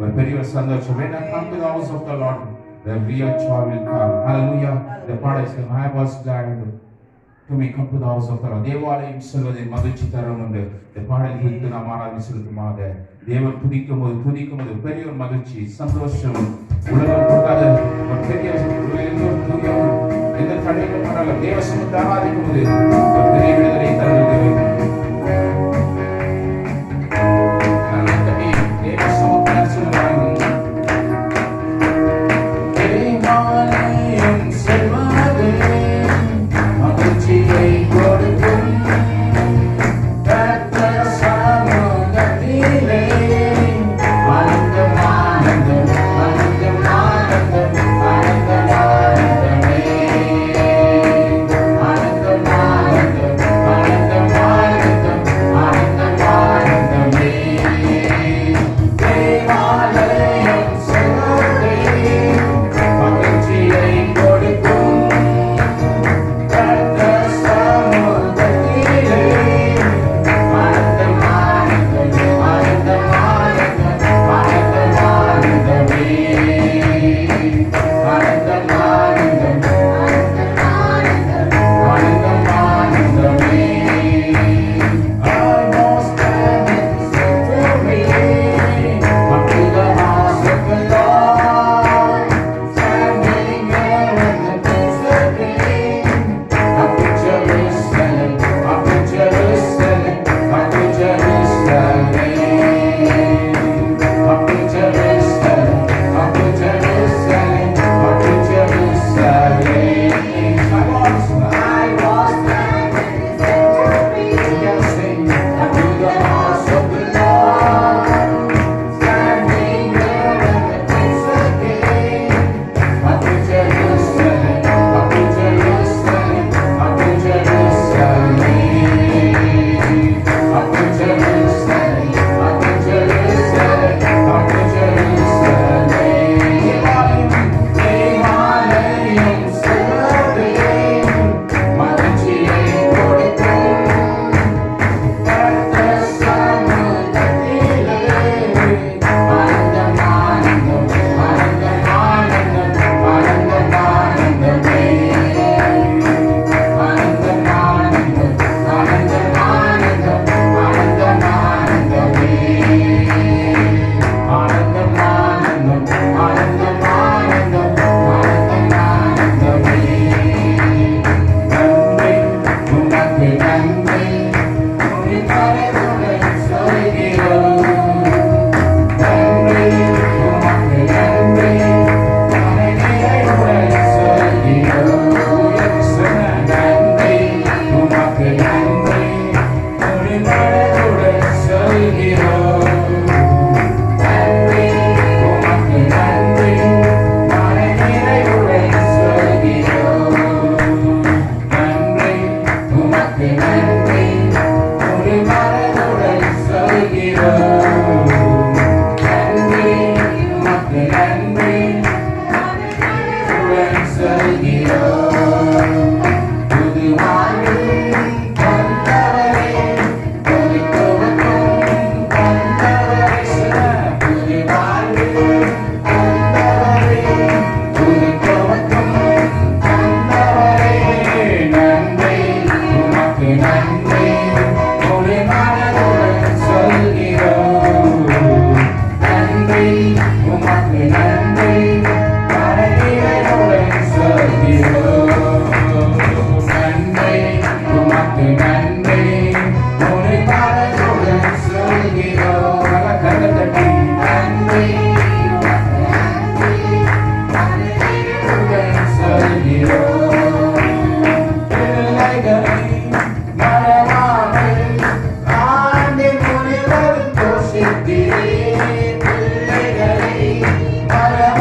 ஒரு பெரிய ஒரு சந்தோஷம். When I come to the house of the Lord, the real joy will come. Hallelujah. The பாடல் சொல்லும், I was glad to me come to the house of the Lord. தேவாலயம் செல்வதை மகிழ்ச்சி தரும் என்று இந்த பாடல் கேட்டு நாம் ஆராதனை செலுத்துமாக தேவன் துதிக்கும் போது பெரிய ஒரு மகிழ்ச்சி, சந்தோஷம், உலகம் கொடுக்காத ஒரு பெரிய எந்த தடைகளும் பண்ணல. தேவ சமூகத்தை ஆராதிக்கும் போது ஒரு பெரிய விடுதலை தருகிறது.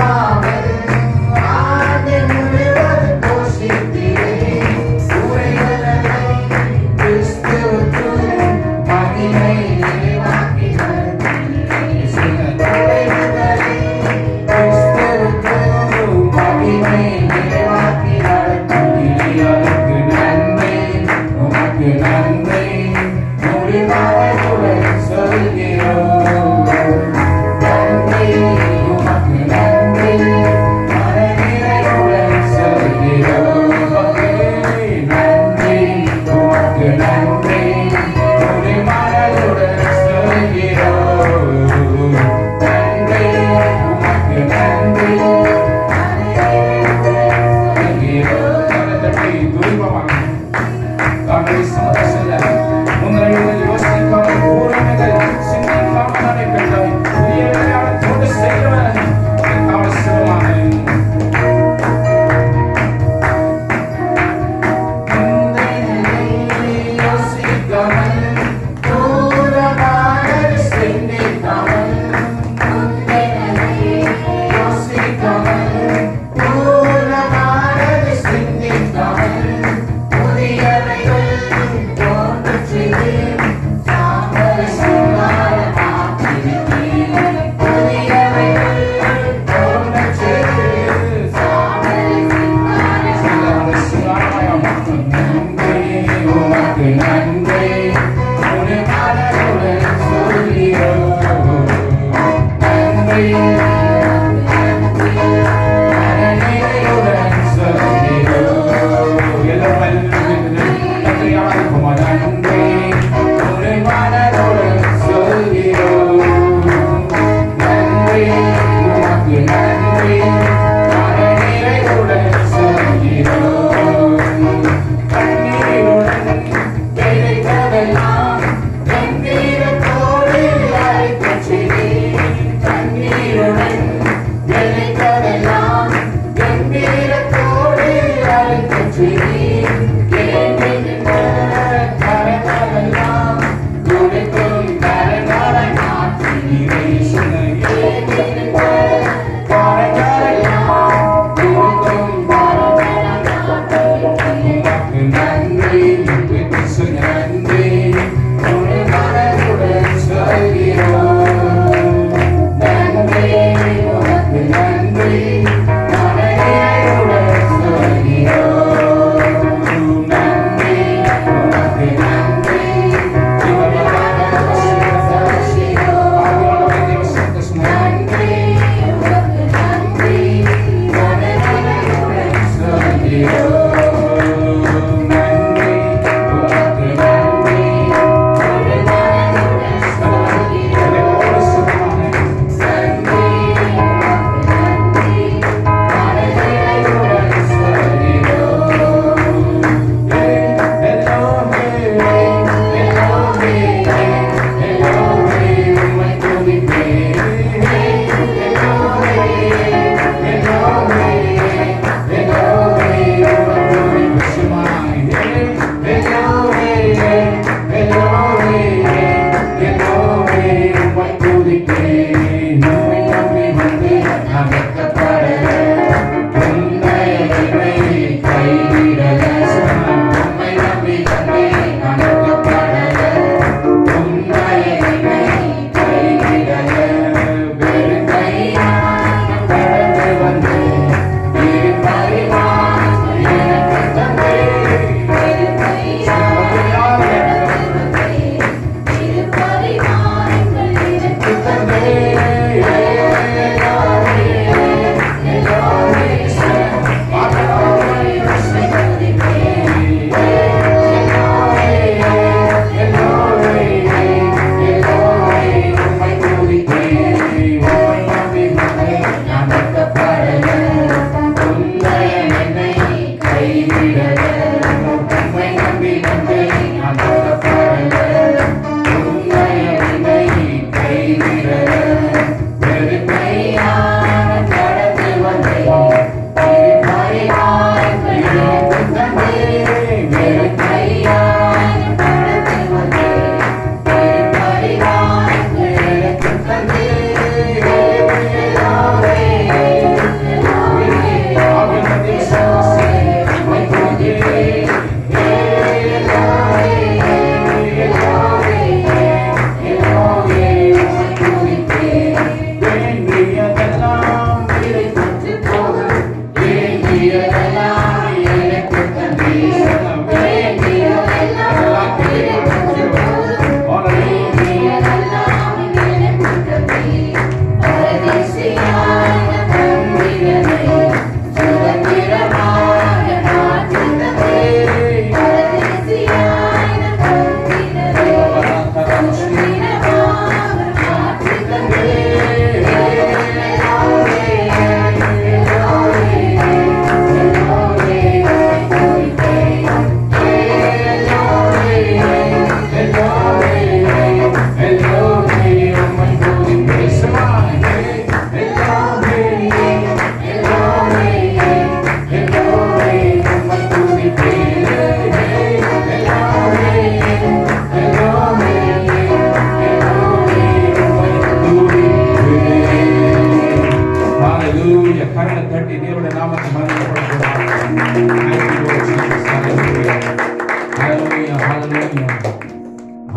Mama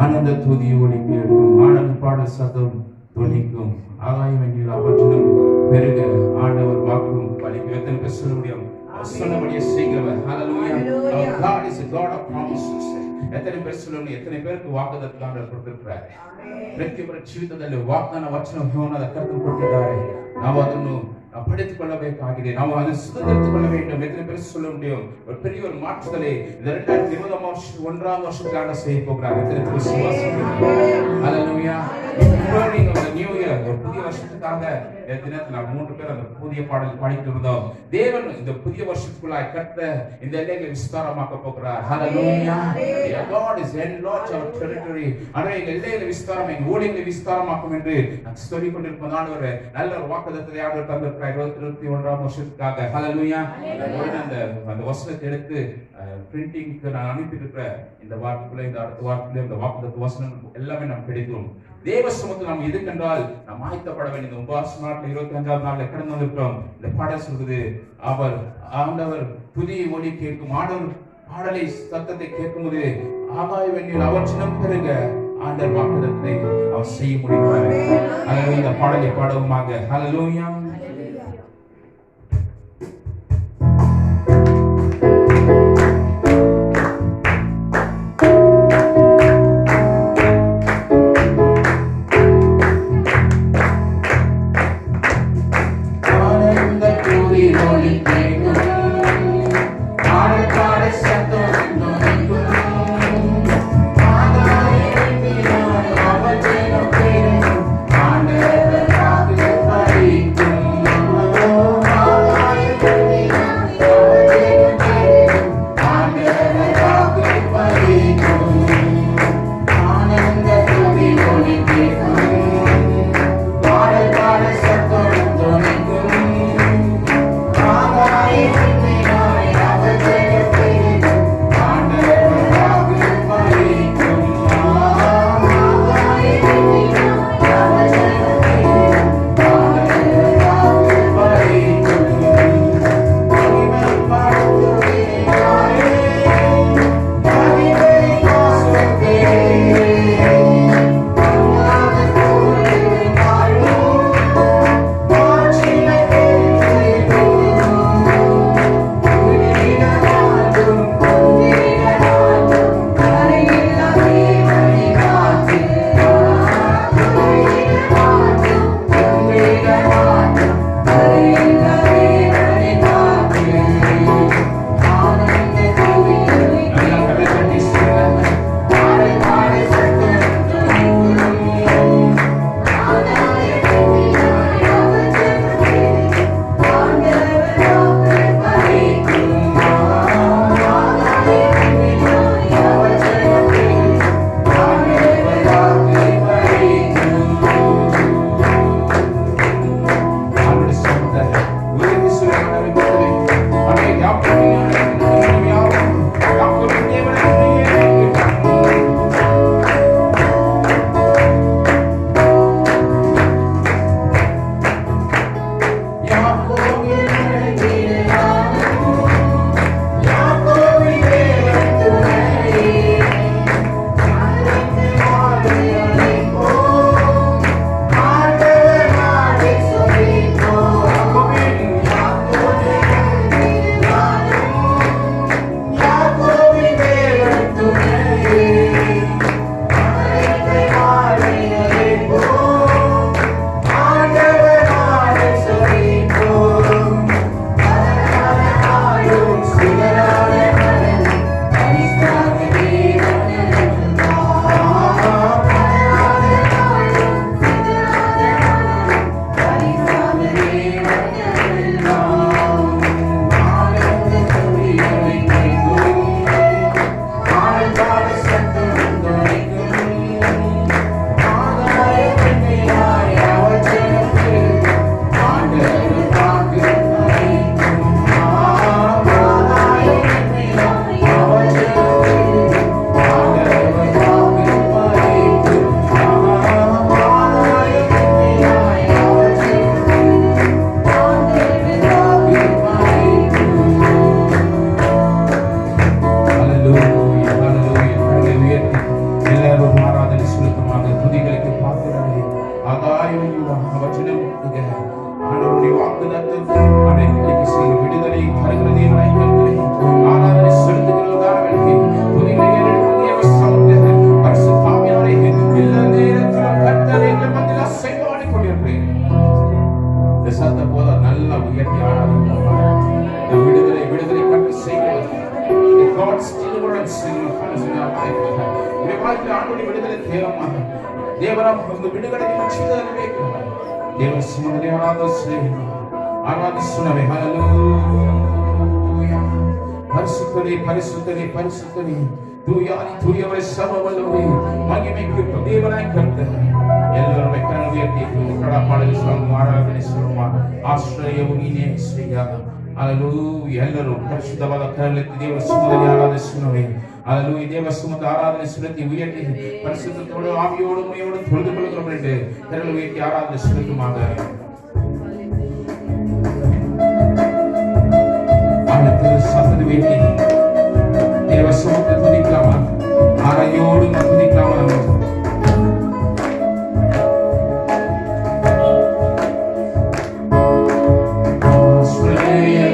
ஆனந்த துதியோடு கேட்கும் ஆனந்த பாட சத்தம் துணிக்கும் ஆகாயம் என்கிற அவற்றிலும் பெருக ஆண்டவர் வாக்கும் பலிக்கும். எத்தனை பேர் சொல்ல முடியும்? சொன்னபடியே செய்கிறவர். Hallelujah. Our God is a God of promises. எத்தனை பேர் சொல்லணும்? எத்தனை பேருக்கு வாக்குத்தத்தம் கொடுத்திருக்கிறார்? ಪ್ರತಿಯೊಬ್ಬರ ಜೀವಿತದಲ್ಲಿ ವಾಗ್ದಾನ ವಚನ ಕರ್ತನು ಕೊಟ್ಟಿದ್ದಾರೆ. ನಾವು ಅದನ್ನು ಪಡೆದುಕೊಳ್ಳಬೇಕಾಗಿದೆ. ನಾವು ಅದನ್ನು ಸುಧಾರಿಸಿಕೊಳ್ಳ வேண்டும். எத்தனை பேர் சொல்ல முடியும் ஒரு பெரிய ஒரு மாற்றுதலை இந்த 2020 வருஷம் 1ஆம் வருஷத்துக்காக செய்ய போகிறார். எத்தனை பேர் விசுவாசிக்கிறீங்க? ஹalleluya. Beginning of the new year, ஒரு புதிய வருஷத்துக்காக இந்த தினத்துல 3 பேர் அந்த புதிய பாடல் பாடிட்டு இருந்தோம். தேவன் இந்த புதிய வருஷத்துக்குள்ளாய் கர்த்த இந்த எல்லைகளை விஸ்தாரமாக்க போகிறார். ஹalleluya. God is enlarge our territory. அவருடைய எல்லைகளை விஸ்தாரம், எங்கள் ஊழியங்களை விஸ்தாரமாக்கும் என்று நான் சொல்லிக் கொண்டிருப்போம். ஆண்டவரே நல்ல ஒரு வாக்குத்தத்தத்தை ஆண்டவர் தந்திருக்கிறார் 2021ஆம் வருஷத்துக்காக. ஹalleluya. அந்த வசனத்தை எடுத்து பிரிண்டிங்க்கு நான் அனுப்பி இருக்கிறேன். இந்த வார்த்தைக்குள்ள இந்த அடுத்த வார்த்தைக்குள்ள இந்த வாக்குத்தத்த வசனம் எல்லாமே நாம் கிடைக்கும். தேவ சமூகத்தில் நாம் எதுக்கென்றால் நாம் ஆயத்தப்பட வேண்டிய இந்த உபவாச நாட்கள் 25ஆம் நாளில் கடந்து வந்திருக்கிறோம். இந்த பாடல் சொல்கிறது, ஆண்டவர் புதிய ஒலி கேட்கும். ஆண்டவர் பாடலை சத்தத்தை கேட்கும்போது ஆகாய வெண்ணில் அவர் சின்னம் பெருக ஆண்டவர் வாக்குத்தத்தை அவர் செய்ய முடியும். ஹalleluya. இந்த பாடலை பாடுவோமாக. ஹalleluya. உயர்த்தி ஆராதிப்போம். இந்த விடுதலை விடுதலை கண்டு செய்கிறவர். The God's deliverance in your hands in your life. உடைய வாழ்க்கையில் ஆண்டவருடைய விடுதலை தேவமாக தேவராம் உங்க விடுதலை செய்ததே தேவ சுமதனை ஆராதிசுனவே. ஹல்லேலூயா. பரிசுத்தரே பரிசுத்தரே பரிசுத்தரே தூயானி தூயவரே சர்வவல்லவரே மகிமைக்கு தேவனாய் கர்த்தர். எல்லாரும் கரங்களை உயர்த்தி கடா பாடல் சொல்லுங்க, ஆராதனை சொல்லுங்க. ஆශ්‍රයವು ನೀನೇ ಶ್ರೀಯ. ஹல்லேலூயா. எல்லாரும் பரிசுத்தவாத கரங்களை தேவ சுமதனை ஆராதிசுனவே. ஹல்லேலூயா. தேவ சுமத ஆராதனை சுரத்தி உயர்த்தி பரிசுத்தத்தோடு ஆவியோடு உமையோடு தொழுது கொள்கிறோம் என்று கரங்களை உயர்த்தி ஆராதனை சுரத்துமாக. ஆண்டவர் சத்தத்தை உயர்த்தி தேவ சுமத்தை துதிக்கலாமா? ஆராயோடு துதிக்கலாமா? Australia.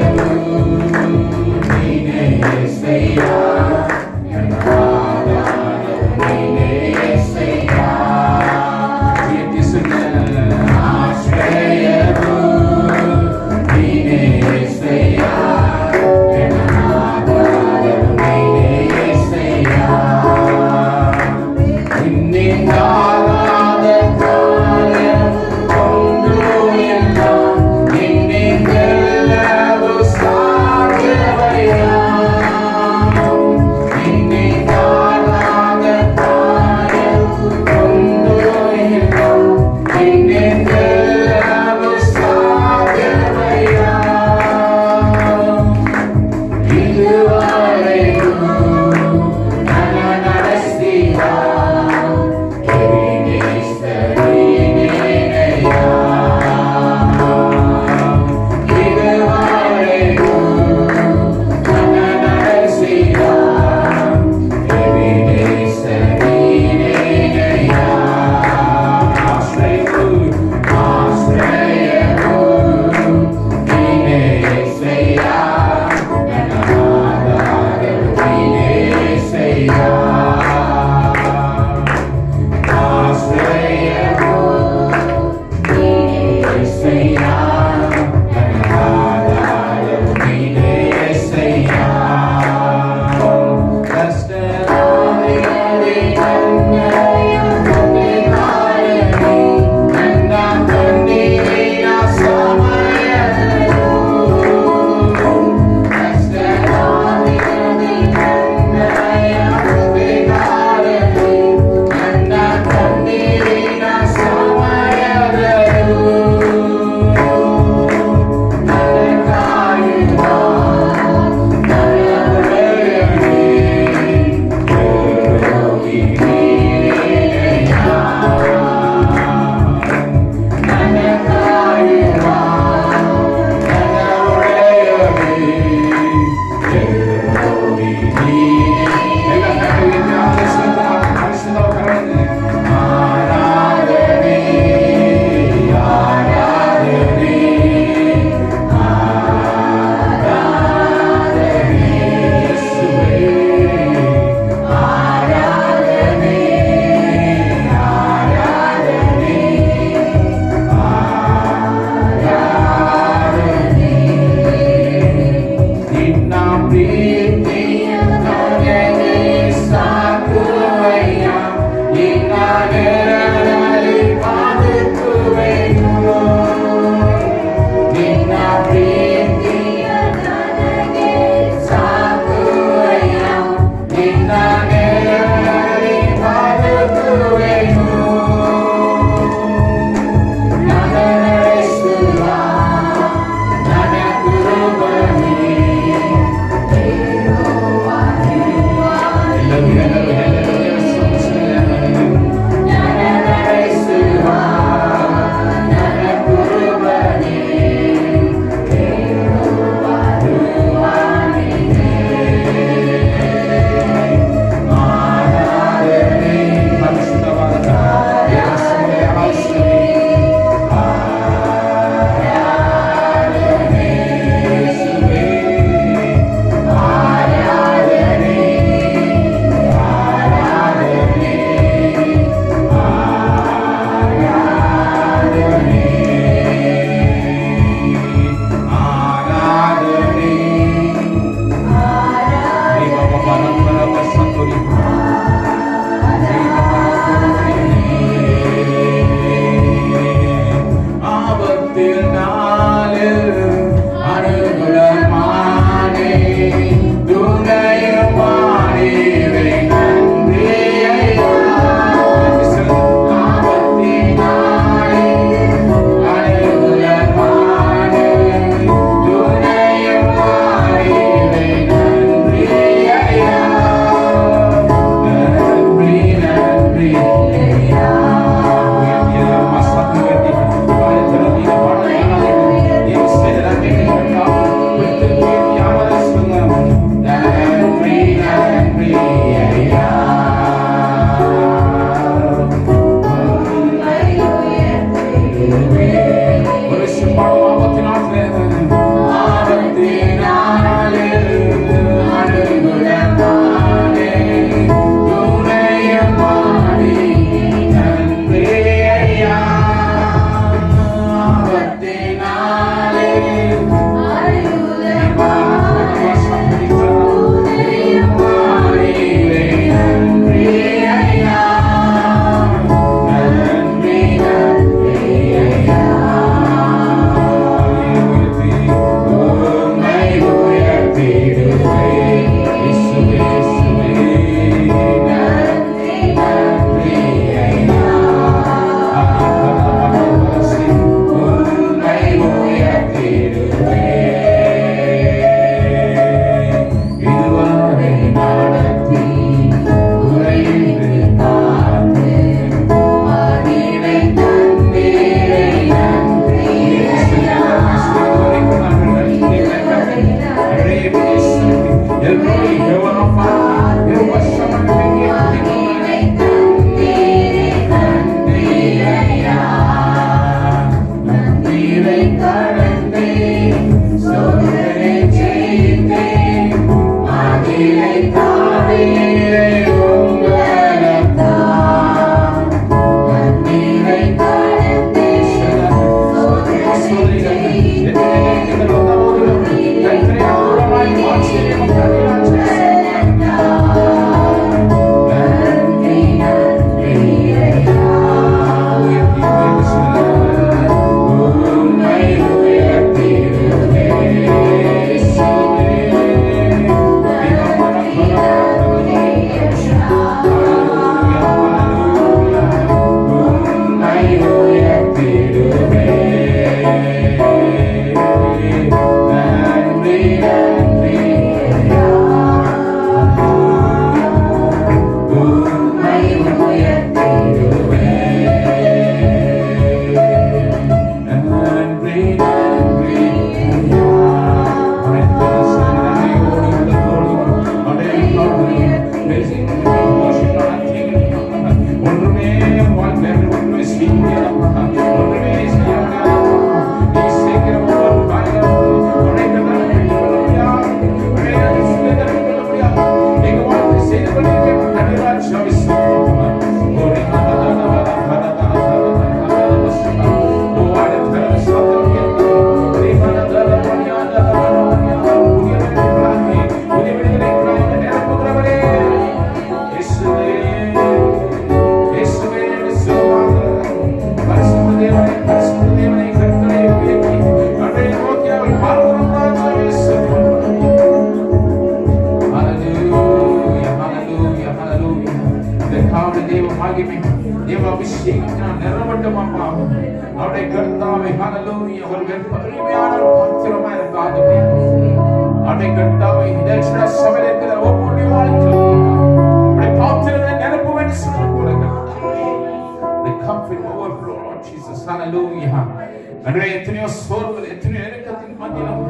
எத்தனையோ சோர்வுகள், எத்தனையோ நெருக்கத்தின் மத்தியிலும்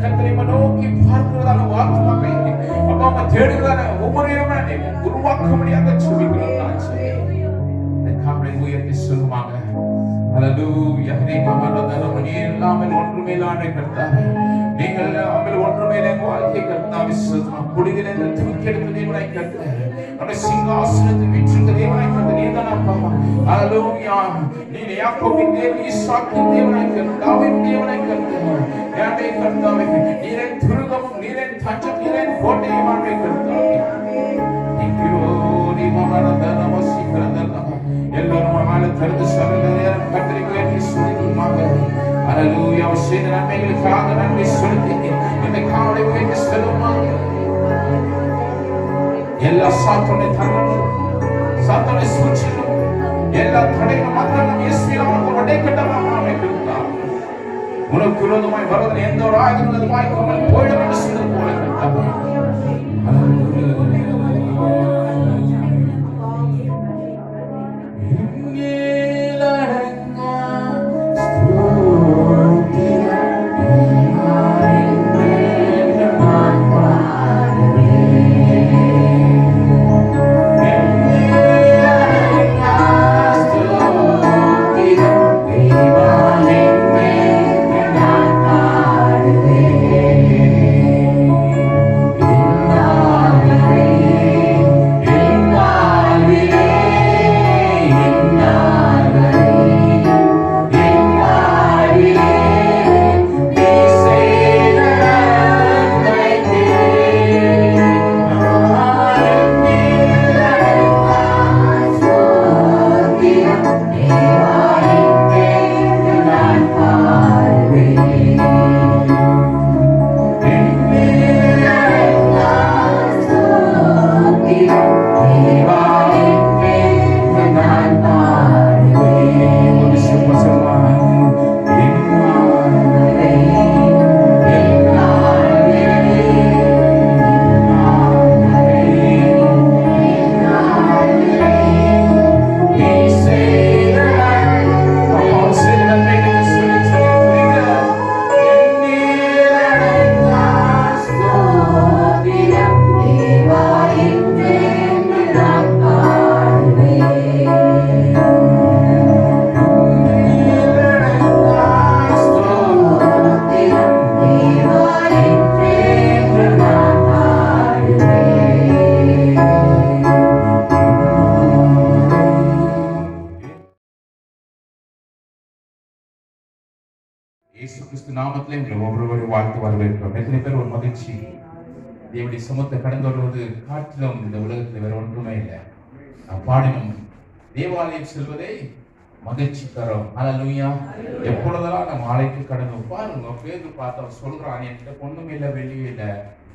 கர்த்தரை நோக்கி பார்க்கிறதான ஆத்மாவை அப்பா அம்மா தேடுகிறதான ஒவ்வொரு உருவாக்க முடியாத சுபிக்கிறோம். உயர்த்தி சொல்லுவாங்க. ஹல்லேலூயா. நீங்கள் இல்லாமல் ஒன்றுமேலான கர்த்தாவே, நீங்கள் இல்லாமல் ஒன்றுமேலே வாழ்க்கை கர்த்தாவே சொல்லுவாங்க. குடிகளை தூக்கி எடுத்த தேவனாய் கர்த்தாவே, நம்முடைய சிங்காசனத்தில் வீற்றிருக்கிற தேவனாய் கர்த்தாவே, நீதான் அப்பா. ஹல்லேலூயா. நீர் யாக்கோபின் தேவன், ஈசாக்கின் தேவனாய் கர்த்தாவே, தாவீதின் தேவனாய் கர்த்தாவே, யாவே கர்த்தாவே, நீரே துருகமும், நீரே தஞ்சம், நீரே கோட்டையுமாய் கர்த்தாவே. நீ மகனதன வசிக்கிறதல்ல. எல்லாரும் மகால தருது சரல நேரம் கர்த்தரை உயர்த்தி சொல்லுவாங்க. ஹல்லேலூயா. செய்த நன்மைகளுக்காக நன்றி செலுத்தி இந்த காலை உயர்த்தி சொல்லுவாங்க. எல்லா சாத்தானுடைய தரங்களும், சாத்தானுடைய சூழ்ச்சிகளும், எல்லா தடைகளும் மாத்திரம் இயேசுவின் உடைக்கட்டமாக இருக்கிறார். உனக்கு விரோதமாய் வருவதில் எந்த ஒரு ஆயுதங்களும் வாய்க்காமல் போயிடும் என்று சொன்னது போல கர்த்தாவே. Hallelujah. நாமத்திலே உங்களை ஒவ்வொருவரையும் வாழ்த்து வரவேற்கிறோம். எத்தனை பேர் ஒரு மகிழ்ச்சி தேவனுடைய சமூகத்தை கடந்து வருவது காற்றிலும் இந்த உலகத்தில் வேற ஒன்றுமே இல்லை. நாம் பாடினோம் தேவாலயம் செல்வதை மகிழ்ச்சி தரும். ஹல்லேலூயா. எப்பொழுதெல்லாம் நம்ம ஆலயத்தை கடந்து பாருங்க, பேரு பார்த்தா சொல்றான் என்கிட்ட பொண்ணுமே இல்லை வெளியே இல்லை,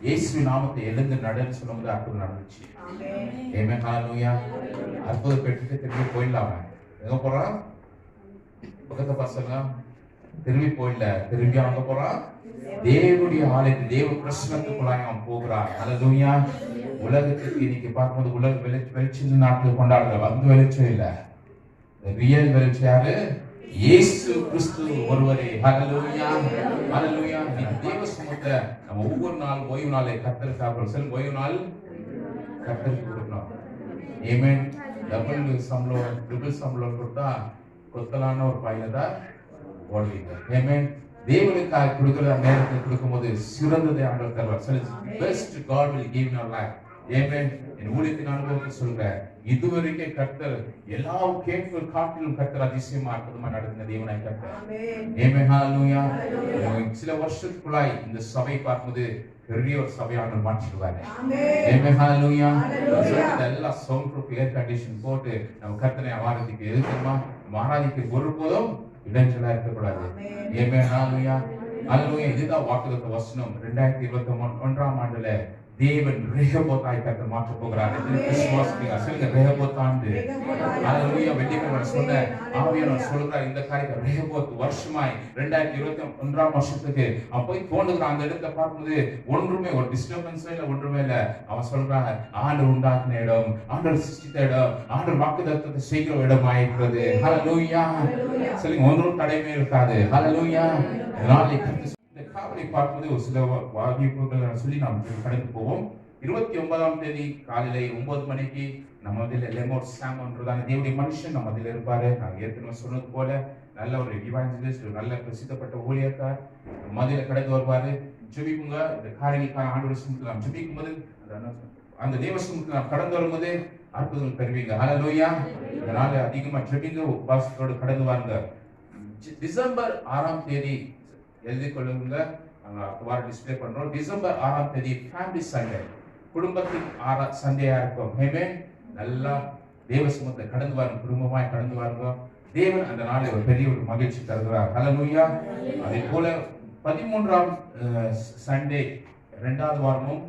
இயேசு நாமத்தை எழுந்து நடன்னு சொல்லும்போது அற்புதம் நடந்துச்சு. ஆமென். ஹல்லேலூயா. அற்புதம் பெற்றுட்டு திரும்பி போயிடலாம எங்க போறான் பக்கத்து பசங்க திரும்பி போயிடல, திரும்பி அங்க போறான் தேவனுடைய ஆலயத்தை தேவ பிரசனத்துக்குள்ளாய் அவன் போகிறான். ஹல்லேலூயா. உலகத்துக்கு இன்னைக்கு பார்க்கும்போது உலக வெளிச்சம் நாட்கள் கொண்டாடுற அந்த வெளிச்சம் இல்ல, ரியல் வெளிச்சம் யாரு? இயேசு கிறிஸ்து ஒருவரே. ஹல்லேலூயா. ஹல்லேலூயா. தேவ சமூகத்தை நம்ம ஒவ்வொரு நாள் ஓய்வு நாளை கர்த்தருக்காக செல் ஓய்வு நாள் கர்த்தருக்கு கொடுக்கணும். ஆமென். டபுள் சம்பளம் ட்ரிபிள் சம்பளம் கொடுத்தா கொத்தலான ஒரு பையில தான் ஓடுவீங்க. ஆமென். தேவனுக்காக கொடுக்கிற நேரத்தை கொடுக்கும்போது சிறந்ததை ஆண்டவர் தருவார். சொல்லு, best God will give your life. Amen. என் ஊழியத்தின் அனுபவத்தை சொல்றேன், இதுவரைக்கும் கர்த்தர் எல்லா கேட்பு காட்டிலும் கர்த்தர் அதிசயமா அற்புதமா நடந்த தேவனாய் கர்த்தர். ஆமென். ஹல்லேலூயா. சில வருஷத்துக்குள்ளாய் இந்த சபை பார்க்கும்போது பெரிய ஒரு சபையான மாற்றிடுவாரு. ஆமென். ஹல்லேலூயா. எல்லா சவுண்ட் ப்ரூஃப் ஏர் கண்டிஷன் போட்டு நம்ம கர்த்தரை ஆராதிக்க எதுக்குமா ஆராதிக்க ஒருபோதும் இடைஞ்சலா இருக்கக்கூடாது. ஆமென். ஹல்லேலூயா. ஹல்லேலூயா. இதுதான் வாக்குத்தத்த வசனம். 2021ஆம் ஆண்டுல தேவன் ரெஹோபோத்தாய் கர்த்தர் மாற்ற போகிறார். விசுவாசிங்க சொல்லுங்க, ரெஹோபோத் ஆண்டு. ஹல்லேலூயா. வெள்ளிக்கிழமை சொன்ன ஆவியானவர் சொல்றார் இந்த காரியத்தை ரெஹோபோத் வருஷமாய் 2021ஆம் வருஷத்துக்கு அவன் போய் தோண்டுகிறான். அந்த இடத்தை பார்க்கும்போது ஒன்றுமே ஒரு டிஸ்டர்பன்ஸ் இல்ல, ஒன்றுமே இல்ல. அவன் சொல்றான் ஆண்டவர் உண்டாக்கின இடம், ஆண்டவர் சிருஷ்டித்த இடம், ஆண்டவர் வாக்குத்தத்தத்தை செய்கிற இடம் ஆயிருக்கிறது. ஹல்லேலூயா. சொல்லுங்க, ஒன்றும் தடையுமே இருக்காது. ஹல்லேலூயா. காவலை பார்ப்பது ஒரு சில வாய்ப்புகள் சொல்லி நாம் கடந்து போவோம். 29ஆம் தேதி காலையில 9 மணிக்கு நம்ம மத்தியில லெமோட் சாம்ன்றதான தேவனுடைய மனுஷன் நம்ம மத்தியில இருப்பாரு. நான் ஏற்கனவே சொன்னது போல நல்ல ஒரு இவாஞ்சலிஸ்ட், ஒரு நல்ல பிரசித்தப்பட்ட ஊழியக்கார் மத்தியில கடந்து வருவாரு. ஜெபிக்குங்க. இந்த காரியங்களுக்கான ஆண்டவர் சமூகத்தில் நாம் ஜெபிக்கும் போது அந்த தேவ சமூகத்தில் நாம் கடந்து வரும்போது அற்புதங்கள் பெறுவீங்க. ஹல்லேலூயா. இதனால அதிகமா ஜெபிங்க, உபவாசத்தோடு கடந்து வாருங்க. டிசம்பர் 6ஆம் தேதி எழுதி கொள்ளுங்க, வாரம் டிஸ்ப்ளே பண்றோம். டிசம்பர் 6ஆம் தேதி ஃபேமிலி சண்டே, குடும்பத்தின் சண்டேயா இருக்கும். ஆமென். நல்லா தேவ சமூகத்தை கடந்து வாருங்க, குடும்பமாய் கடந்து வாருங்க. தேவன் அந்த நாளை ஒரு பெரிய ஒரு மகிழ்ச்சி தருகிறார். ஹல்லேலூயா. அதே போல 13ஆம் சண்டே 2வது வாரமும்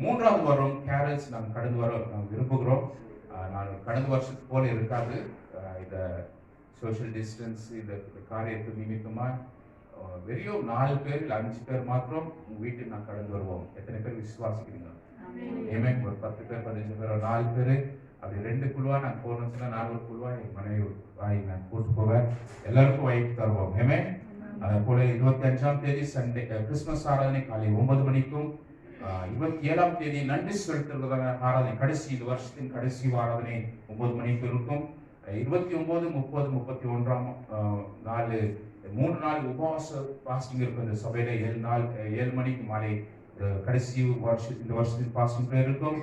3வது வாரம் கேரல்ஸ் நாம் கடந்து வர நாம் விரும்புகிறோம். நான் கடந்த வருஷத்து போல இருக்காது. இந்த சோஷியல் டிஸ்டன்ஸ் இந்த காரியத்து நிமித்தமா வெறும் 4 பேர் இல்ல 5 பேர் மாத்திரம் உங்க வீட்டுக்கு நான் கடந்து வருவோம். எத்தனை பேர் விசுவாசிக்கிறீங்க? ஆமென். ஒரு 10 பேர் 15 பேர் 4 பேர் அப்படி 2 குழுவா நான் போறேன்னா 4 குழுவா என் மனைவி நான் கூட்டு போவேன். எல்லாருக்கும் வாய்ப்பு தருவோம். ஆமென். அதே போல 25ஆம் தேதி சண்டே கிறிஸ்துமஸ் ஆராதனை காலை 9 மணிக்கும் 27ஆம் தேதி நன்றி செலுத்துவதான ஆராதனை கடைசி இந்த வருஷத்தின் கடைசி ஆராதனை 9 மணிக்கு இருக்கும். 29, 30, 31ஆம் நாள் 3 நாள் உபவாச பாஸ்டிங் இருக்கும். இந்த சபையில 7 மணிக்கு மாலை கடைசி இந்த வருஷத்தின் பாஸ்டிங் பிரேயர் இருக்கும்.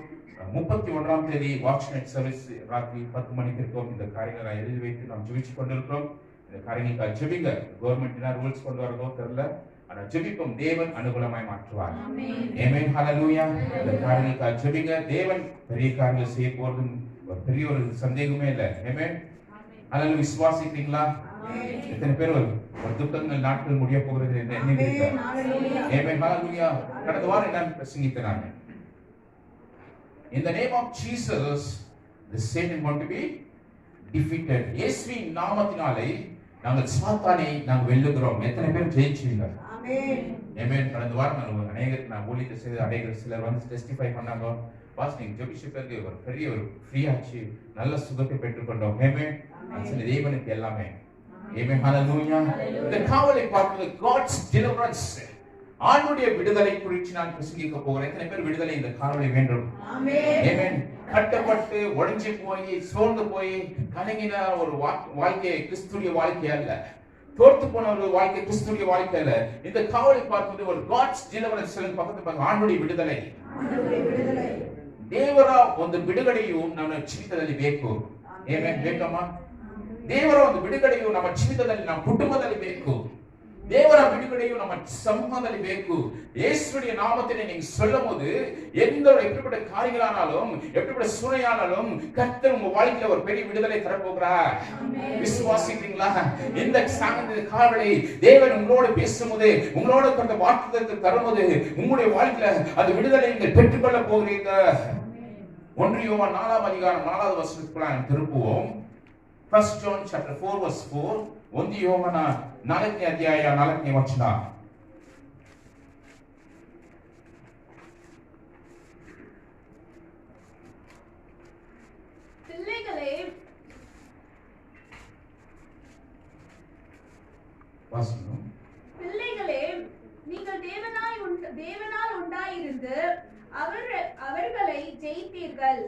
31ஆம் தேதி வாட்ச் நைட் சர்வீஸ் ராத்திரி 10 மணிக்கு இருக்கும். இந்த காரியங்களை எழுதி வைத்து நாம் ஜெபிச்சு கொண்டிருக்கிறோம். இந்த காரியங்களுக்காக ஜெபிங்க. கவர்மெண்ட் ரூல்ஸ் கொண்டு வரதோ தெரியல, ஆனா ஜெபிப்போம், தேவன் அனுகூலமாய் மாற்றுவார். ஆமென். ஹல்லேலூயா. இந்த காரியங்களுக்காக ஜெபிங்க. தேவன் பெரிய காரியங்களை செய்ய போறது ஒரு பெரிய ஒரு சந்தேகமே இல்லை. ஆமென். ஹல்லேலூயா. விசுவாசிக்கிறீங்களா? எத்தனை பேர் ஒரு துக்கங்கள் நாட்கள் முடிய போகிறது என்று எண்ணுகிறீர்கள்? ஆமென். ஹல்லேலூயா. கடந்த வாரம் நான் பிரசங்கித்தேன் நான். In the name of Jesus, the Satan want to be defeated. இயேசுவின் நாமத்தினாலே நாங்கள் சாத்தானை நாங்கள் வெல்லுகிறோம். எத்தனை பேர் ஜெயிச்சீங்க? ஆமென். ஆமென். கடந்த வாரம் நான் ஊழியத்தை செய்து அடைகள் சிலர் வந்து டெஸ்டிஃபை பண்ணாங்க. பாஸ்டிங் ஜெபிச்ச பிறகு ஒரு பெரிய ஒரு ஃப்ரீயாச்சு, நல்ல சுகத்தை பெற்றுக்கொண்டோம். ஆமென். அது தேவனுக்கு எல்லாமே. ஆமென். ஹல்லேலூயா. இந்த காவலை பார்ப்பது God's deliverance, ஆண்டவருடைய விடுதலை குறித்து நான் பிரசங்கிக்க போகிறேன். எத்தனை பேர் விடுதலை இந்த காவலை வேண்டும்? ஆமென். ஆமென். கட்டப்பட்டு உடைஞ்சு போய் சோர்ந்து போய் கலங்கின ஒரு வாழ்க்கை கிறிஸ்துவிய வாழ்க்கை அல்ல, தோற்று போன ஒரு வாழ்க்கை கிறிஸ்துவிய வாழ்க்கை அல்ல. இந்த காவலை பார்ப்பது ஒரு God's deliverance. பக்கத்து ஆண்டவருடைய ವಿಡುದಲೆ, ದೇವರ ಒಂದು ಬಿಡುಗಡೆಯು ನಮ್ಮ ಜೀವಿತದಲ್ಲಿ ಬೇಕು. ಆಮೆನ್. ಬೇಕಮ್ಮ? ದೇವರ ಒಂದು ಬಿಡುಗಡೆಯು ನಮ್ಮ ಜೀವಿತದಲ್ಲಿ, ನಮ್ಮ ಕುಟುಂಬದಲ್ಲಿ ಬೇಕು. ದೇವರ ಬಿಡುಗಡೆಯು ನಮ್ಮ ಸಮೂಹದಲ್ಲಿ ಬೇಕು. ಯೇಸುವಿನ ನಾಮத்தை நீங்க சொல்லும்போது எந்த எப்படிப்பட்ட காரியங்களானாலும் எப்படிப்பட்ட சூழ்நிலையானாலும் கர்த்தர் உங்க வாழ்க்கையில ஒரு பெரிய விடுதலை தர போகிறார். விசுவாசிக்கிறீங்களா? இந்த சாயந்தர காலை தேவன் உங்களோடு பேசும்போது உங்களோட அந்த வாக்குத்தத்தத்தை தரும்போது உங்களுடைய வாழ்க்கையில அந்த விடுதலை நீங்கள் பெற்றுக்கொள்ள போகிறீங்க. 1 யோவான் 4ஆம் அதிகாரம் 4வது வசனத்துக்குள்ள திருப்புவோம். 1 John chapter 4 verse 4. 1 யோவான் 4ನೇ ಅಧ್ಯಾಯ 4ನೇ ವಚನ. பிள்ளைகளே, வாசிக்கணும். பிள்ளைகளே, நீங்கள் தேவனால் உண்டாயிருந்து அவர்களை ஜெயித்தீர்கள்.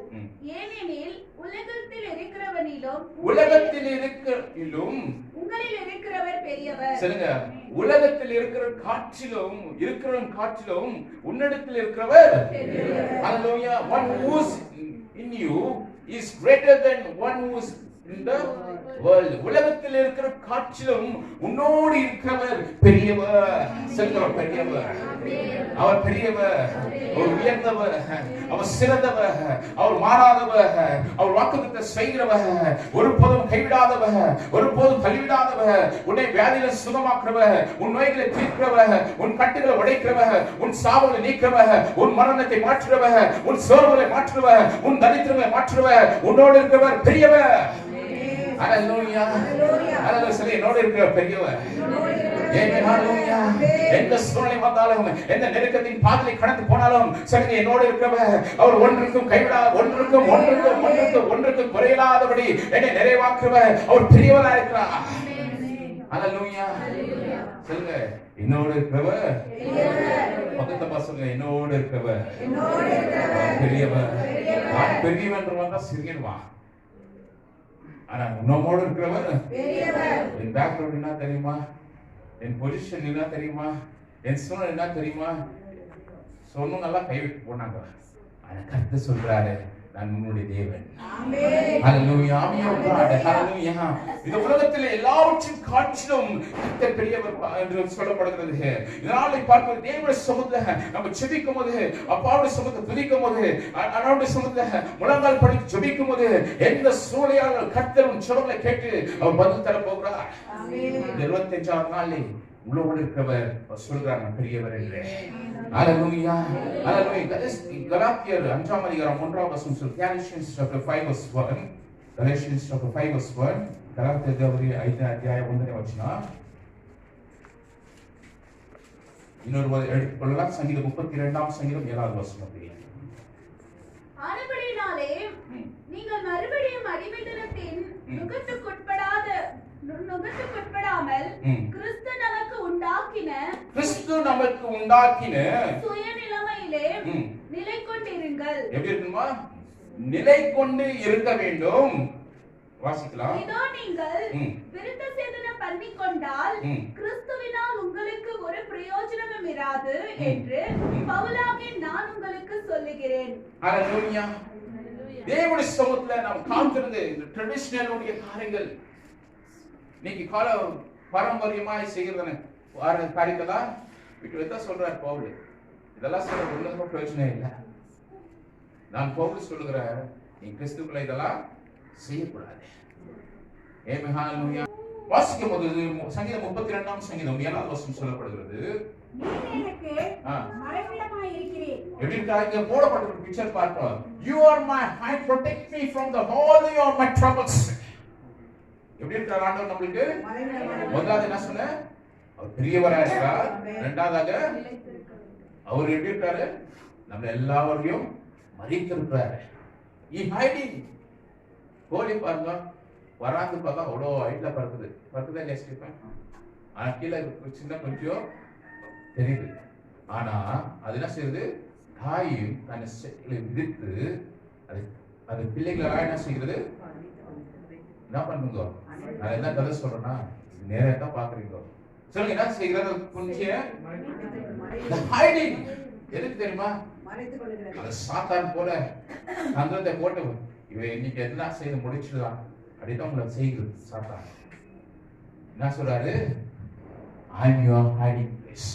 ஏனெனில் உலகத்தில் இருக்கிறவனிலும் உங்களில் இருக்கிறவர் பெரியவர். சொல்லுங்க, உலகத்தில் இருக்கிற காற்றிலும் உன்னிடத்தில் இருக்கிறவர் பெரியவர். Hallelujah. One who is in you is greater than one who is in the world. உலகத்தில் இருக்கிற காற்றிலும் உன்னோடு இருக்கிறவர் பெரியவர். சொல்லுங்க, பெரியவர். அவர் பெரியவர், அவர் உயர்ந்தவர், அவர் சிறந்தவர், அவர் மாறாதவர், அவர் வாக்குத்தத்தத்தை செய்கிறவர், ஒருபோதும் கைவிடாதவர், ஒருபோதும் தள்ளிவிடாதவர், உன்னை வியாதியில சுகமாக்குறவர், உன் நோய்களை தீர்க்கிறவர், உன் கட்டுகளை உடைக்கிறவர், உன் சாவுகளை நீக்கிறவர், உன் மரணத்தை மாற்றுறவர், உன் சோர்வுகளை மாற்றுறவர், உன் தரித்திரங்களை மாற்றுறவர், உன்னோடு இருக்கிறவர் பெரியவர். ஹalleluya. ஹalleluya. சொல்லி என்னோடு இருக்கிறவர் பெரியவர். ஆமென். ஹalleluya. எந்த சூழ்நிலை வந்தாலும் எந்த நெருக்கத்தின் பாதையை கடந்து போனாலும் சொல்லுங்க, என்னோடு இருக்கிறவர் அவர் ஒன்றுக்கும் குறையில்லாதபடி என்னை நிறைவாக்குறவர், அவர் பெரியவராக இருக்கிறார். ஹalleluya. சொல்லுங்க, என்னோடு இருக்கிறவர் பெரியவர். பக்கத்து பசங்க, என்னோடு இருக்கிறவர் பெரியவர். நான் பெரியவன் என்று வந்தா சிறியன்வான், ஆனா நம்மோடு இருக்கிறவர் பெரியவர். என் பேக்ரவுண்ட் என்ன தெரியுமா? என் பொசிஷன் என்ன தெரியுமா? என் சூழ்நிலை என்ன தெரியுமா? சொன்னவங்க எல்லாம் கைவிட்டு போனாங்க. ஆனா கர்த்தர் சொல்றாரு, நான் உன்னுடைய தேவன். ஆமென். ஹalleluya. ஹalleluya. இந்த உலகத்திலே எல்லாவற்றின் காற்றிலும் கர்த்தர் பெரியவர் என்று சொல்லப்படுகிறது. இதனால பார்க்கும்போது தேவனுடைய சமூகத்துல நம்ம ஜெபிக்கும் போது, அப்பாவுடைய சமூகத்தை துதிக்கும் போது, அண்ணாவுடைய சமூகத்துல முழங்கால் படி ஜெபிக்கும் போது எந்த சூழ்நிலையாலும் கர்த்தர் உன் ஜெபங்களை கேட்டு அவர் பதில் தர போகிறார். ஆமென். 25ஆம் நாளில் உங்களோடு இருக்கிறவர் சொல்றார், நான் பெரியவர் என்று. ஹalleluya. ஹalleluya. கலாத்தியர் 5ஆம் அதிகாரம் 1ஆம் வசனம் சொல்லுது. Galatians chapter 5 verse 1. Galatians chapter 5 verse 1. கலாத்தியர் 5 அத்தியாயம் 1ನೇ வசனம். இன்னொரு எடுத்துக்கொள்ளலாம். சங்கீதம் 32ஆம் சங்கீதம் 7வது வசனம். ஆனபடியினாலே நீங்கள் மறுபடியும் அடிமைத்தனத்தின் நுகத்துக்குட்படாமல் கிறிஸ்து நமக்கு உண்டாக்கின சுயநிலைமையிலே நிலை கொண்டிருங்கள். எப்படி இருக்குமா? நிலை கொண்டு இருக்க வேண்டும். வாசிக்கலாம். இதோ நீங்கள் விருத்த சேதனம் பண்ணிக்கொண்டால் கிறிஸ்துவினால் உங்களுக்கு ஒரு பிரயோஜனமும் இராது என்று பவுலாகிய நான் உங்களுக்கு சொல்லுகிறேன். ஹalleluya. தேவனுடைய சமூகத்துல நாம் காண்கிறது இந்த ட்ரெடிஷனலுடைய காரியங்கள் இன்னைக்கு கால பாரம்பரியமாய் செய்கிறதான காரியங்களா விட்டு வைத்தா சொல்றார் பவுல். இதெல்லாம் சொல்ற ஒன்றுக்கும் பிரயோஜனம் இல்லை. நான் பவுல் சொல்லுகிறேன், நீ கிறிஸ்துக்குள்ள இதெல்லாம் செய்யக்கூடாது. ஆமென். ஹalleluya. வாசிக்கும் போது சங்கீதம் 32ஆம் சங்கீதம் 7வது வசனம் சொல்லப்படுகிறது. நீ எனக்கு மறைவிடமாய் இருக்கிறீர். எப்படி இங்க போடப்பட்டிருக்கிற பிக்சர் பார்த்தோம். You are my hide, protect me from the all of my troubles. எப்படி இருக்கார் ஆண்டவர் நமக்கு? முதலாவது என்ன சொன்ன? அவர் பெரியவராக இருக்கிறார். இரண்டாவதாக அவர் எப்படி இருக்காரு? நம்ம எல்லாரையும் மறைத்திருக்கிறார். He hiding. கோழி பாருங்க, வராந்து பார்த்தா அவ்வளோ ஹைட்ல பறக்குதா இல்லையா ஸ்டீஃபன்? ஆனா கீழே சின்ன கொஞ்சம் தெரியுது. ஆனா அது என்ன செய்யுது? தாயும் தன்னை விதித்து அது பிள்ளைகளெல்லாம் என்ன செய்கிறது? என்ன பண்ணுங்க? நான் என்ன கதை சொல்றேன்னா நேரா தான் பாக்குறீங்க. சொல்லுங்க, என்ன செய்கிறது? கொஞ்சம் ஹைடிங். எதுக்கு தெரியுமா? அது சாத்தான் போல தந்திரத்தை போட்டு இவன் இன்னைக்கு என்ன செய்து முடிச்சிடலாம் அப்படிதான் உங்களை செய்கிறது சாத்தான். என்ன சொல்றாரு? I'm your hiding place.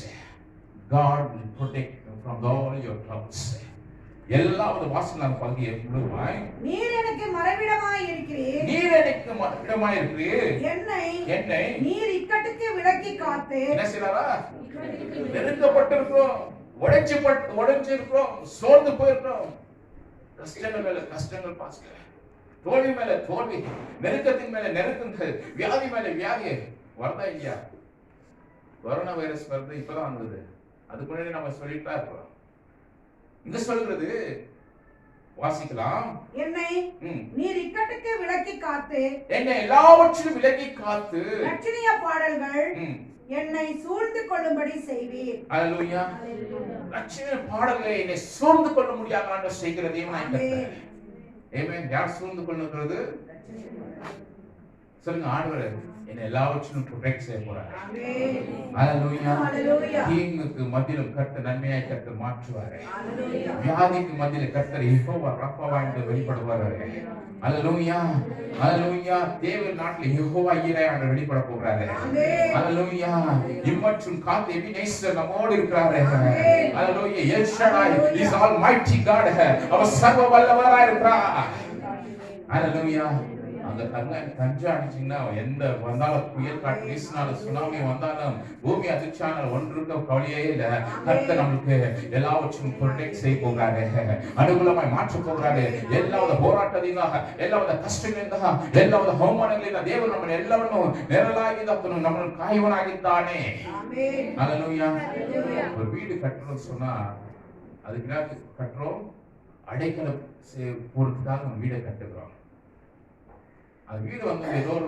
God will protect you from all your troubles. எல்லாவது வாசனான பகுதியை முழுமாய் நீர் எனக்கு மறைவிடமாய் இருக்கிறீர். நீர் எனக்கு மறைவிடமாய் இருக்கிறீர். என்னை நீர் இக்கட்டுக்கு விலக்கி காத்து. என்ன செய்றாரா? நெருக்கப்பட்டிருக்கிறோம், உடைஞ்சிருக்கிறோம், சோர்ந்து போயிருக்கிறோம். கஷ்டங்கள் மேல கஷ்டங்கள் பாஸ்க, தோல்வி மேல தோல்வி, நெருக்கத்தின் மேல நெருக்கங்கள், வியாதி மேல வியாதி வரதா இல்லையா? கொரோனா வைரஸ் வருது, இப்பதான் வந்தது. அதுக்கு முன்னாடி நம்ம சொல்லிட்டா இருக்கிறோம். இங்க சொல்றது வாசிக்கலாம். என்னை நீர் இக்கட்டுக்கு விலக்கி காத்து. என்னை எல்லாவற்றிலும் விலக்கி காத்து. ரட்சணிய பாடல்கள் என்னை சூழ்ந்து கொள்ளும்படி செய்வீர். அல்லேலூயா. ரட்சணிய பாடல்களை என்னை சூழ்ந்து கொள்ள முடியாத ஆண்டவர் செய்கிற தேவனாய் இருக்கிறார். ஆமென். யார் சூழ்ந்து கொள்ளுகிறது? சொல்லுங்க, ஆண்டவர் என்னை எல்லாவற்றிலும் ப்ரொடெக்ட் செய்ய போறார். ஆமென். அல்லேலூயா. அல்லேலூயா. தீங்குக்கு மத்தியிலும் கர்த்தர் நன்மையாய் கர்த்தர் மாற்றுவார். அல்லேலூயா. வியாதிக்கு மத்தியில கர்த்தர் யெகோவா ரஃபா என்று வெளிப்படுவார். அல்லேலூயா. அல்லேலூயா. தேவன் நாட்டில் யெகோவா ஈராய் என்று வெளிப்பட போகிறார். ஆமென். அல்லேலூயா. இம்மற்றும் காத்து எபினேசர் நம்மோடு இருக்கிறார். Hallelujah. El Shaddai is almighty God. அவர் சர்வ வல்லவராய் இருக்கிறார். அல்லேலூயா. அந்த கஞ்சா அடிச்சீங்கன்னா எந்த வந்தாலும் புயல் காற்று வீசினாலும் சுனாமி வந்தாலும் பூமி அதிர்ச்சியானாலும் ஒன்றுக்கு கவலையே இல்லை. கர்த்தர் நம்மளுக்கு எல்லாவற்றையும் ப்ரொடெக்ட் செய்ய போகிறாரு, அனுகூலமாய் மாற்ற போகிறாரு. எல்லாவது போராட்டದಿಂದ ಎಲ್ಲವದ ಕಷ್ಟಗಳಿಂದ ಎಲ್ಲವದ ಅವಮಾನಗಳಿಂದ ದೇವರು ನಮ್ಮನ್ನು ಎಲ್ಲವನ್ನೂ ನೆರಳಾಗಿದ್ದಾನೆ, ನಮ್ಮನ್ನು ಕಾಯುವನಾಗಿದ್ದಾನೆ. ஆமென். அல்லேலூயா. ஒரு வீடு கட்டணும்னு சொன்னா அதுக்கு என்ன கட்டுறோம்? அடைக்கலம் போறதுக்காக நம்ம வீடை கட்டுகிறோம். அது வீடு வந்து ஏதோ ஒரு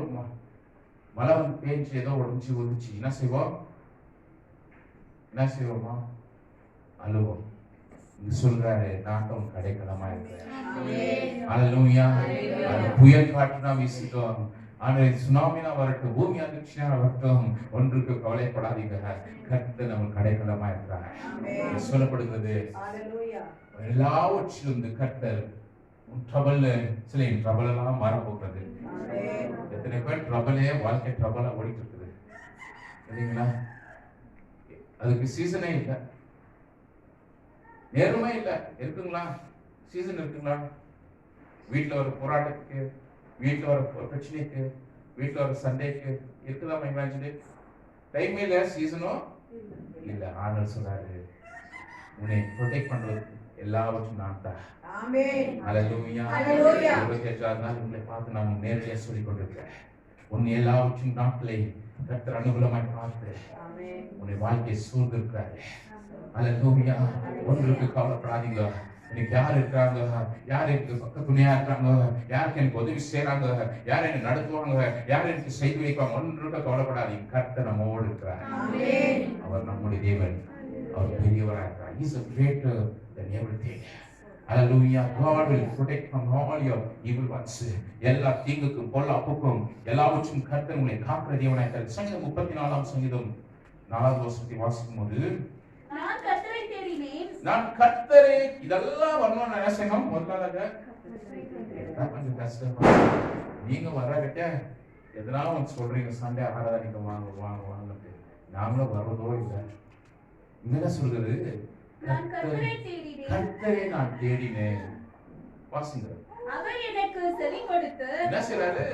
மழை வந்து பேஞ்சு ஏதோ உடஞ்சி ஒழிச்சு என்ன செய்வோம்? செய்வோமா? அழுவோம். இங்க சொல்றாரு, நாட்டம் கடைக்கலமா இருக்கிறேன். அல்லேலூயா. புயல் காற்றுனா வீசிட்டோம், ஆனா சுனாமினா வரட்டும், பூமி அதிர்ச்சியா வரட்டும், ஒன்றுக்கு கவலைப்படாதீங்க, கர்த்தர் நம்ம கடைக்கலமா இருக்கிறார். சொல்லப்படுகிறது எல்லாவற்றிலும் இந்த கர்த்தர் ட்ரபிள், சில ட்ரபிள் எல்லாம் மாறப்போகிறது. எத்தனை பேர் ட்ரபிளே வாழ்க்கை ட்ரபிளா ஓடிட்டு இருக்குது இல்லைங்களா? அதுக்கு சீசனே இல்லை, நேரமே இல்லை. இருக்குங்களா? சீசன் இருக்குங்களா? வீட்டில் ஒரு போராட்டத்துக்கு, வீட்டில் ஒரு பிரச்சனைக்கு, வீட்டில் ஒரு சண்டைக்கு இருக்குதா? இமேஜின் டைம் இல்லை, சீசனும் இல்லை. ஆண்டவர் சொல்றாரு, உன்னை ப்ரொடெக்ட் பண்றது எல்லாவற்றும் நான் தான். ஆமென். அல்லேலூயா. அல்லேலூயா. 28 நாள் உங்களை பார்த்து நான் நேரடியா சொல்லிக் கொண்டிருக்கிறேன். உன்னை எல்லாவற்றும் நாட்களை கர்த்தர் அனுகூலமாய் பார்த்து உன்னை வாழ்க்கையை சூழ்ந்திருக்கிறாரு. அல்லேலூயா. ஒன்றுக்கு கவலைப்படாதீங்க. இன்னைக்கு யார் இருக்காங்க, யார் எனக்கு பக்க துணையா இருக்காங்க, யாருக்கு எனக்கு உதவி செய்யறாங்க, யார் என்னை நடத்துவாங்க, யார் எனக்கு செய்து வைப்பாங்க, ஒன்றுக்கு கவலைப்படாதீங்க. கர்த்தர் நம்மோடு இருக்கிறார். அவர் நம்முடைய தேவன், அவர் பெரியவராக இருக்கிறார். He is greater than everything. Hallelujah. God will protect from all your evil ones. எல்லா தீங்குக்கும் பொல்லாப்புக்கும் எல்லாவற்றும் கர்த்தர் உங்களை காக்கிற தேவனாய் இருக்கிறார். சங்கீதம் 34ஆம் சங்கீதம் 4வது வசனத்தை வாசிக்கும் போது, நான் கர்த்தரை தேடினேன். நான் கர்த்தரை, இதெல்லாம் வரணும் நினைச்சேன். முதல்ல கொஞ்சம் கஷ்டமா நீங்க வர்றகிட்ட எதனா ஒன்று சொல்றீங்க, சண்டே ஆராதனைக்கு வாங்க வாங்க வாங்க, நாங்களும் வர்றதோ இல்லை. என்ன சொல்றது? கர்த்தரை நான் தேடினேன். வாசிங்க. அவர் எனக்கு செவி கொடுத்து. என்ன செய்றாரு?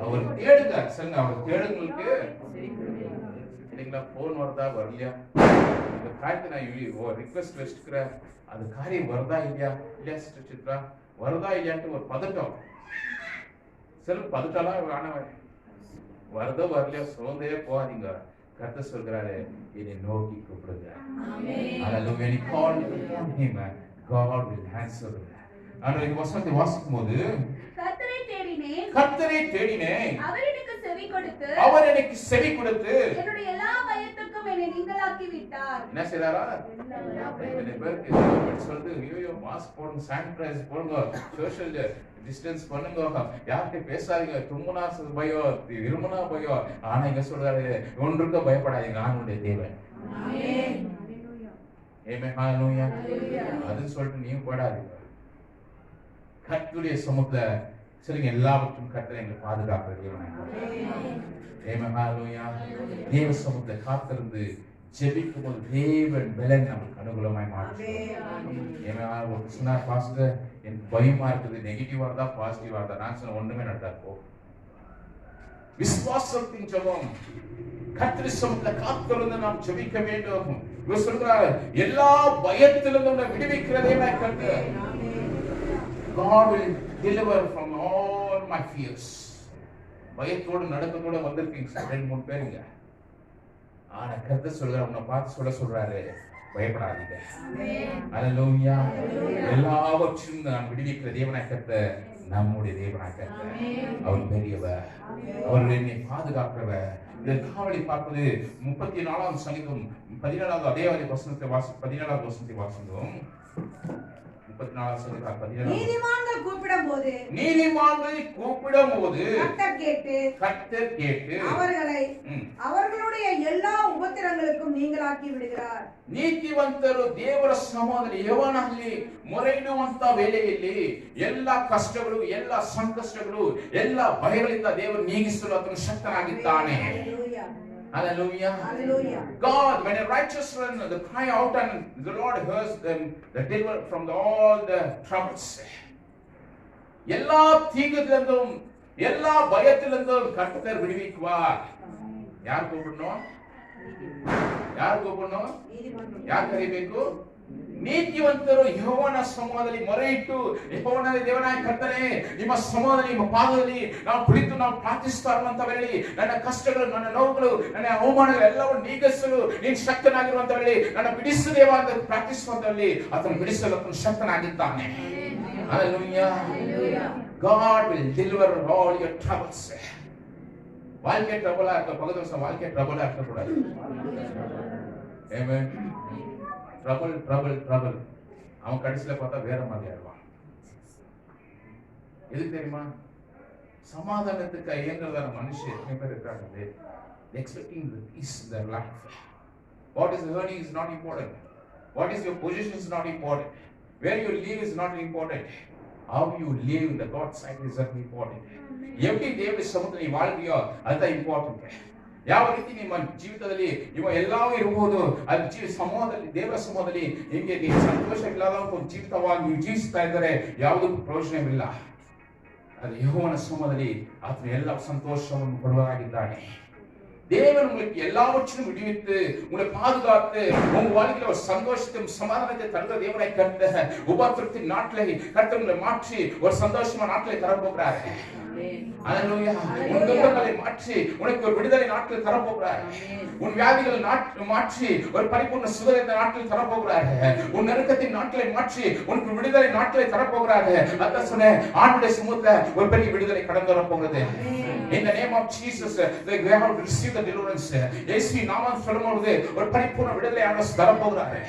அவர் தேடுங்க. சொல்லுங்க, அவர் தேடுங்களுக்கு இல்லைங்களா? போன் வருதா வரலையா? இந்த காரியத்தை நான் ரிக்வெஸ்ட் வச்சுக்கிறேன், அது காரியம் வருதா இல்லையா? இல்லையா சிஸ்டர் சித்ரா, வருதா இல்லையான்ட்டு ஒரு பதட்டம். சில பதட்டம்லாம் ஆனவன் வருதோ வரலையோ சோர்ந்தே போகாதீங்க. கர்த்தர் சொல்றாரு, என்னை நோக்கி கூப்பிடுங்க. Hallelujah. When you call him, God will answer. ஆனா இந்த வசனத்தை வாசிக்கும் போது, கர்த்தரை தேடினேன், அவர் எனக்கு செவி கொடுத்து என்னுடைய எல்லா பயத்துக்கும் என்னை நீங்களாக்கி விட்டார். என்ன செய்றாரா? இந்த பேருக்கு சொல்றது, ஐயோ மாஸ்க் போடுங்க, சானிடைசர் போடுங்க, சோஷியல் டிஸ்டன்ஸ் பண்ணுங்க, யார்கிட்ட பேசாதீங்க, தும்முனா பயம், இருமுனா பயம். ஆனா இங்க சொல்றாரு, ஒன்றுக்கு பயப்படாதீங்க, நான் உன்னுடைய தேவன். ஆமென். ஹalleluya. அது சொல்லிட்டு நீங்க போடாதீங்க. கர்த்தருடைய சமூகத்துல சொல்லுங்க, எல்லாவற்றும் கர்த்தர் எங்களை பாதுகாக்கிற தேவனாய் இருக்கிறார். ஆமென். ஹalleluya. தேவ சமூகத்தை காத்திருந்து ஜெபிக்கும் போது தேவன் பலன் நமக்கு அனுகூலமாய் மாற்றுவார். ஏன்னா ஒரு சொன்னார், பாஸ்டர் எனக்கு பயமா இருக்குது, நெகட்டிவா இருந்தா பாசிட்டிவா இருந்தா. நான் சொன்ன ஒண்ணுமே நடக்காது போ. விசுவாசத்தின் ஜெபம், கர்த்தர் சமூகத்தை காத்திருந்து நாம் ஜெபிக்க வேண்டும். இவர் சொல்றார், எல்லா பயத்திலிருந்து உன்னை விடுவிக்கிற தேவனாய் கர்த்தர். God will deliver from all my fears. பயத்தோடு நடுக்கத்தோட வந்திருக்கீங்க 2-3 பேருங்க. ஆனா கர்த்தர் சொல்றாரு, உன்னை பார்த்து சொல்றாரு, பயப்படாதீங்க. ஹalleluya. எல்லாவற்றையும் நான் விடுவிக்கிற தேவனாய் கர்த்தர் நம்முடைய தேவனாய் கர்த்தர். அவர் பெரியவர், அவர் என்னை பாதுகாக்கிறவர். இந்த காவலை பார்ப்பது 34ஆம் சங்கீதம் 17வது அதே வசனத்தை 17வது வசனத்தை வாசிக்கிறோம். 34ஆம் சங்கீதம் 17. நீதிமான்கள் கூப்பிடும்போது கர்த்தர் கேட்டு அவர்களை அவர்களுடைய எல்லா உபத்திரங்களுக்கும் நீங்களாக்கி விடுகிறார். ನೀತಿವಂತರು ದೇವರ ಸಮಾಧಾನ ಯವನಲ್ಲಿ ಮೊರೆಯಿಡುವಂತ ವೇಳೆಯಲ್ಲಿ ಎಲ್ಲ ಕಷ್ಟಗಳು, ಎಲ್ಲ ಸಂಕಷ್ಟಗಳು, ಎಲ್ಲ ಭಯಗಳಿಂದ ದೇವರು ನೀಗಿಸಲು ಆತನು ಶಕ್ತನಾಗಿದ್ದಾನೆ. Hallelujah. Hallelujah. God, when a righteous one, they cry out and the Lord hears them, they deliver from all the troubles. எல்லா தீங்குகளிலிருந்தும் எல்லா பயத்திலிருந்தும் கர்த்தர் விடுவிக்குவார். யார் கூப்பிடணும்? ಯಾರು ಕರಿಬೇಕು? ನೀತಿವಂತರು ಯೆಹೋವನ ಸಮ್ಮುಖದಲ್ಲಿ ಮೊರೆಯಿಟ್ಟು, ಯೆಹೋವನ ದೇವನಾಯ ಕರ್ತನೇ, ನಿಮ್ಮ ಸಮ್ಮುಖದಲ್ಲಿ, ನಿಮ್ಮ ಪಾದದಲ್ಲಿ ನಾವು ಕುಳಿತು ನಾವು ಪ್ರಾರ್ಥಿಸ್ತಾ ಇರುವಂತ ವೇಳೆಯಲ್ಲಿ ನನ್ನ ಕಷ್ಟಗಳು, ನನ್ನ ನೋವುಗಳು, ನನ್ನ ಅವಮಾನಗಳು ಎಲ್ಲವನ್ನೂ ನೀಗಿಸಲು ನೀನು ಶಕ್ತನಾಗಿರುವಂತ ವೇಳೆಯಲ್ಲಿ ನನ್ನ ಬಿಡಿಸು ದೇವ ಅಂತ ಪ್ರಾರ್ಥಿಸುವಂತಲ್ಲಿ ಆತನು ಬಿಡಿಸಲು ಆತನು ಶಕ್ತನಾಗಿದ್ದಾನೆ. Hallelujah. God will deliver all your troubles. வாழ்க்கை ட்ரபிளா இருக்க பக்கத்துல சொல்ல, வாழ்க்கை ட்ரபிளா இருக்க கூடாது. ஆமென். ட்ரபிள் அவன் கடைசியில பார்த்தா வேற மாதிரி ஆயிடுவான். எதுக்கு தெரியுமா? சமாதானத்துக்கு இயங்குறதான மனுஷன் எத்தனை பேர் இருக்காங்க? Expecting the peace in their life. What is earning is not important. What is your position is not important. Where you live is not important. How you live in the God's sight is very important. எப்படி தேவனுடைய சமூகத்தில் நீ வாழ்றியோ அதுதான் important. ಯಾವ ರೀತಿ ನಿಮ್ಮ ಜೀವಿತದಲ್ಲಿ ನೀವು ಎಲ್ಲವೂ ಇರಬಹುದು, ಅದು ಸಮಾಜದಲ್ಲಿ, ದೇವರ ಸಮಾಜದಲ್ಲಿ ನಿಮಗೆ ನೀವು ಸಂತೋಷವಿಲ್ಲದ ಒಂದು ಜೀವಿತವಾಗಿ ನೀವು ಜೀವಿಸ್ತಾ ಇದ್ದರೆ ಯಾವುದಕ್ಕೂ ಪ್ರಯೋಜನವಿಲ್ಲ. ಅದು ಯೆಹೋವನ ಸಮಾಜದಲ್ಲಿ ಆತನು ಎಲ್ಲ ಸಂತೋಷವನ್ನು ಕೊಡುವರಾಗಿದ್ದಾನೆ. தேவன் உங்களுக்கு எல்லாவற்றையும் விடுவித்து உங்களை பாதுகாத்து உங்க வாழ்க்கையில ஒரு சந்தோஷத்தையும் சமாதானத்தை தருகிற தேவனாய் கர்த்தர் உபத்திரத்தின் நாட்களை கர்த்தர் உங்களை மாற்றி ஒரு சந்தோஷமான நாட்களை தரப்போகிறார். ஹalleluya. உன் துன்பங்களை மாற்றி உனக்கு ஒரு விடுதலை நாட்கள் தரப்போகிறார். உன் வியாதிகளை மாற்றி ஒரு பரிபூர்ண சுகத்தை நாட்கள் தரப்போகிறார். உன் நெருக்கத்தின் நாட்களை மாற்றி உனக்கு விடுதலை நாட்களை தரப்போகிறார். அதான் சொன்னேன், ஆண்டவருடைய சமூகத்துல ஒரு பெரிய விடுதலை கடந்து வரப்போகுது. In the name of Jesus, they have to receive the deliverance. இயேசுவின் நாமம் சொல்லும்போது ஒரு பரிபூர்ண விடுதலை ஆண்டவர் தரப்போகிறார்.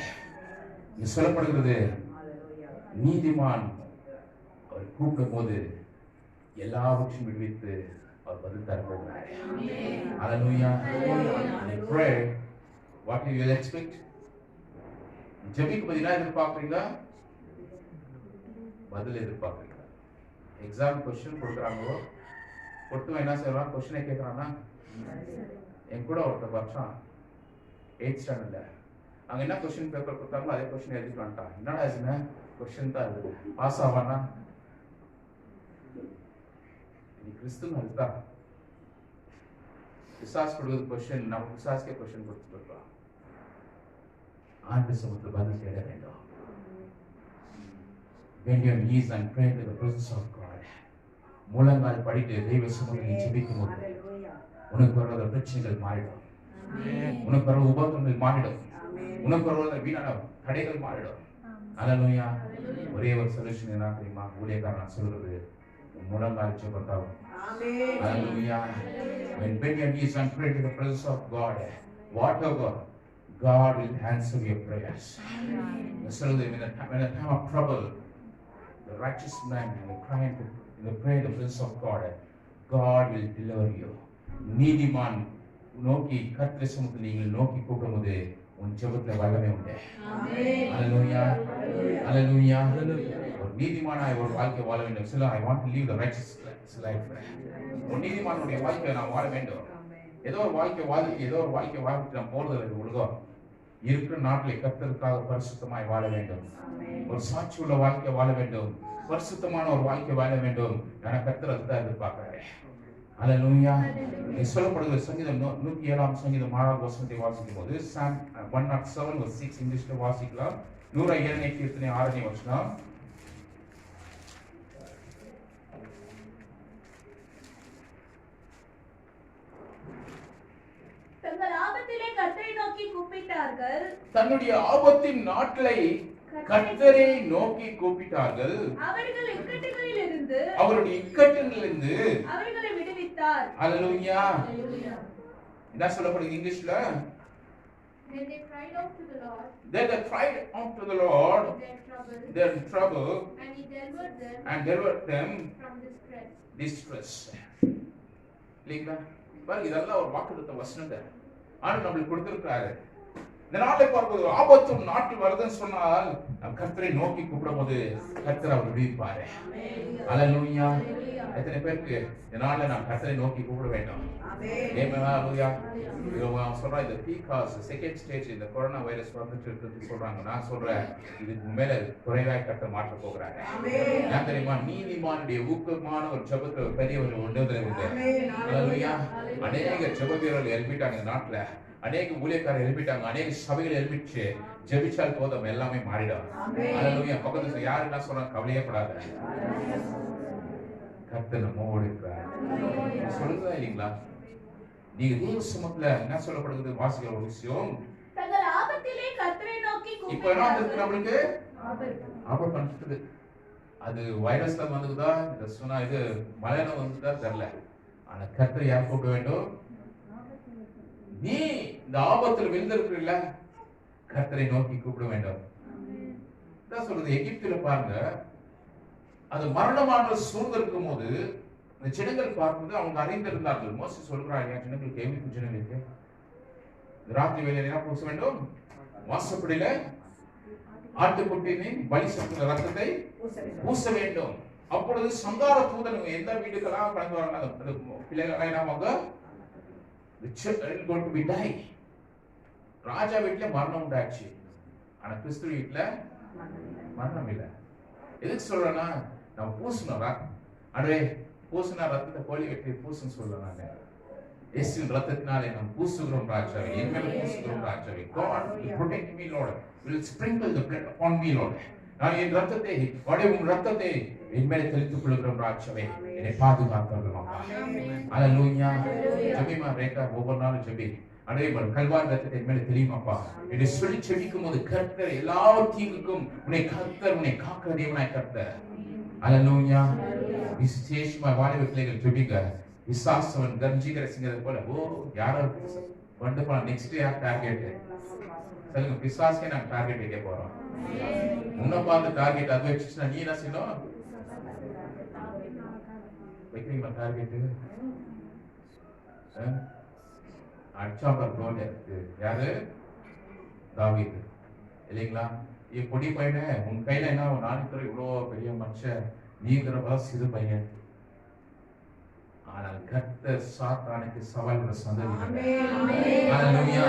இது சொல்லப்படுகிறது, நீதிமான் அவர் கூப்பிடும்போது எல்லாவற்றையும் விடுவித்து அவர் பதில் தரப்போகிறார். Hallelujah. I pray, what you will expect? ஜெபிக்கு பதிலா எதிர்பார்க்கிறீங்களா? பதில் எதிர்பார்க்கிறீங்களா? எக்ஸாம் கொஸ்டின் கொடுக்குறாங்களோ கொடுத்து என்ன செய்யலாம்? கொஸ்டினை கேட்குறான்னா, என் கூட ஒருத்தர் வருஷம் 8th ஸ்டாண்டர்ட்ல அங்கே என்ன கொஸ்டின் பேப்பர் கொடுத்தாங்களோ அதே கொஸ்டின் எழுதிட்டு வந்துட்டான். என்னடா இதுன்னு கொஸ்டின் தான் இருக்குது, பாஸ் ஆவானா? இது கிறிஸ்துவ அதுதான் பிசாஸ் கொடுக்குறது கொஸ்டின், நம்ம பிசாஸ்கே கொஸ்டின் கொடுத்துட்டு இருக்கோம். ஆண்டு சமூகத்தில் பதில் தேட வேண்டும். Bend your knees and pray to the presence of God. முழங்கால் படிட்டு தெய்வ சமூகத்தில் ஜெபிக்கும் போது உனக்கு வர பிரச்சனைகள் மாறிடும், உனக்கு வர உபத்திரங்கள் மாறிடும், உனக்கு வர வீணான தடைகள் மாறிடும். ஹalleluya. ஒரே ஒரு சொல்யூஷன் என்ன தெரியுமா? ஊழியக்காரன் சொல்றது, முழங்கால் ஜெபத்தாகும். Hallelujah. When bend your knees and pray to the presence of God, whatever, God will answer your prayers. சொல்றது, in the time of trouble, the righteous man will cry and pray in the presence of God. God will deliver you. நீதிமான் நோக்கி கர்த்தர் சமூகத்தில் நீங்கள் நோக்கி கூப்பிடும்போது உன் ஜெபத்துல வல்லமை உண்டு. Hallelujah. Hallelujah. ஒரு நீதிமானாய் ஒரு வாழ்க்கை வாழ வேண்டும். சில I want to leave the riches life. ஒரு நீதிமானுடைய வாழ்க்கையை நான் வாழ வேண்டும். ஏதோ ஒரு வாழ்க்கை வாழ்க்கை நான் போறது உலகம் இருக்கிற நாட்டிலே கர்த்தருக்காக பரிசுத்தமாய் வாழ வேண்டும். ஒரு சாட்சி உள்ள வாழ்க்கை வாழ வேண்டும். பரிசுத்தமான ஒரு வாழ்க்கை வாழ வேண்டும். நான் கர்த்தர் அதுதான் எதிர்பார்க்கிறேன். அல்லேலூயா. சொல்லப்படுகிற சங்கீதம் 107ஆம் சங்கீதம் 6ஆம் வசனத்தை வாசிக்கும் போது Psalm 107:6 இங்கிலீஷ்ல வாசிக்கலாம். 107 கீர்த்தனை 6ஆம் வசனம். தங்கள் ஆபத்திலே கர்த்தரை நோக்கி கூப்பிட்டார்கள். தன்னுடைய ஆபத்தின் நாட்களை கர்த்தரை நோக்கி கூப்பிட்டார்கள். அவர்கள் இக்கட்டுகளிலிருந்து அவர்களை விடுவித்தார். அல்லேலூயா. என்ன சொல்லப்படுது இங்கிலீஷ்ல? Then they cried out to the Lord. Then they cried out to the Lord. Their trouble. And he delivered them from distress. இல்லைங்களா? பாருங்க, இதெல்லாம் ஒரு வாக்குத்தத்த வசனத்தை ஆண்டவர் நம்மளுக்கு கொடுத்திருக்காரு. இந்த நாளை பார்க்கும்போது ஆபத்து நாட்டில் வருதுன்னு சொன்னால் நாம் கர்த்தரை நோக்கி கூப்பிடும்போது கர்த்தர் அவர் விடுவிப்பாரு. அல்லேலூயா. எத்தனை பேருக்கு இந்த நாள்ல நாம் கர்த்தரை நோக்கி கூப்பிட வேண்டும்? அல்லேலூயா. இவங்க சொல்றாங்க இந்த பீகாஸ் செகண்ட் ஸ்டேஜ் இந்த கொரோனா வைரஸ் வந்துட்டு இருக்கு சொல்றாங்க. நான் சொல்றேன் இதுக்கு மேல குறைவாய் கர்த்தர் மாற்ற போகிறாரு. ஏன் தெரியுமா? நீதிமானுடைய ஊக்கமான ஒரு ஜெபத்தை பெரிய ஒரு விடுதலை உண்டு. அல்லேலூயா. அநேக ஜெப வீரர்கள் எழுப்பிட்டாங்க இந்த நாட்டுல. அநேக ஊழியக்காரர் எழுப்பிட்டாங்க. அநேக சபைகள் எழுப்பிச்சு ஜெபிச்சால் போதும் எல்லாமே மாறிடும். அல்லேலூயா. பக்கத்துல யாரு என்ன சொல்றாங்க கவலையே படாத. கர்த்தர் நம்மோடு இருக்கிறார். சொல்லுதா இல்லீங்களா? நீங்க தேவ சமூகத்துல என்ன சொல்லப்படுகிறது வாசிக்கிற ஒரு விஷயம். தங்கள் ஆபத்திலே கர்த்தரை நோக்கி கூப்பிட்டார்கள். இப்போ என்ன ஆகுது நம்மளுக்கு? ஆபத்து வந்துது. அது வைரஸ்ல வந்துதா இந்த சொன்னா இது மழையில வந்துதா தெரியல. ஆனா கர்த்தரை யார் கூப்பிட வேண்டும்? நீ இந்த ஆபத்தில் விழுந்திருக்கிறீல்ல கர்த்தரை நோக்கி கூப்பிட வேண்டும். தான் சொல்றது. எகிப்தில பாருங்க, அது மரணமான சூழ்ந்திருக்கும் போது இந்த ஜனங்கள் பார்க்கும்போது அவங்க அறிந்திருந்தார்கள். மோசே சொல்றாங்க ஜனங்களுக்கு, எகிப்து ஜனங்களுக்கு ராத்திரி வேளையில என்ன பூச வேண்டும்? வாசப்படியில ஆட்டுக்குட்டியின் பலி செலுத்துகிற ரத்தத்தை பூச வேண்டும். அப்பொழுது சங்கார தூதன் எந்த வீடுக்கெல்லாம் கடந்து வராங்க பிள்ளைகள் என்ன the children going to be die. ராஜா வீட்ல மரணம் உண்டாச்சு. ஆனா கிறிஸ்து வீட்ல மரணம் இல்ல. எதுக்கு சொல்றேன்னா நம்ம பூசணும். அடே பூசனா ரத்தத்தை கோழி வெட்டி பூசுன்னு சொல்றேன் நான். இயேசுவின் ரத்தத்தினாலே நாம் பூசுகிறோம் ராஜாவே. என் மேல பூசுகிறோம் ராஜாவே. God will protect me Lord. Will sprinkle the blood upon me Lord. நான் என் ரத்தத்தை உன் ரத்தத்தை என் மேலே தெளித்துக் கொள்கிறோம் ராஜாவே. என்னை பாதுகாத்தருளும் அப்பா. அல்லேலூயா. ஜெபிமா ரேகா ஒவ்வொரு நாளும் ஜெபி. அடே கல்வாரி ரத்தத்தை என் மேலே தெரியுமாப்பா என்று சொல்லி ஜெபிக்கும் போது கர்த்தர் எல்லா தீங்குக்கும் உன்னை காக்கிற தேவனாய் கர்த்தர். அல்லேலூயா. விசேஷமா வாலிப பிள்ளைகள் ஜெபிங்க. விசாசவன் கர்ஜிக்கிற சிங்கத்தை போல யாரோ வந்து போலாம். நெக்ஸ்ட் யார் டார்கெட் சொல்லுங்க? பிசாசுக்கே நாங்க டார்கெட் வைக்க போறோம். உன்னை பார்த்து டார்கெட் அது வச்சுச்சுன்னா நீ என்ன செய்யணும்? வைக்கிறீங்களா டார்கெட்? அடிச்சாம்பர் கோல் யாரு? தாவீது இல்லைங்களா? பொடி பையனே உன் கையில என்ன நாளைக்கு இவ்வளோ பெரிய மனுஷன் நீங்கிறப்ப சிறு பையன். ஆனால் கர்த்தர் சாத்தானுக்கு சவால் சந்ததி. அல்லேலூயா.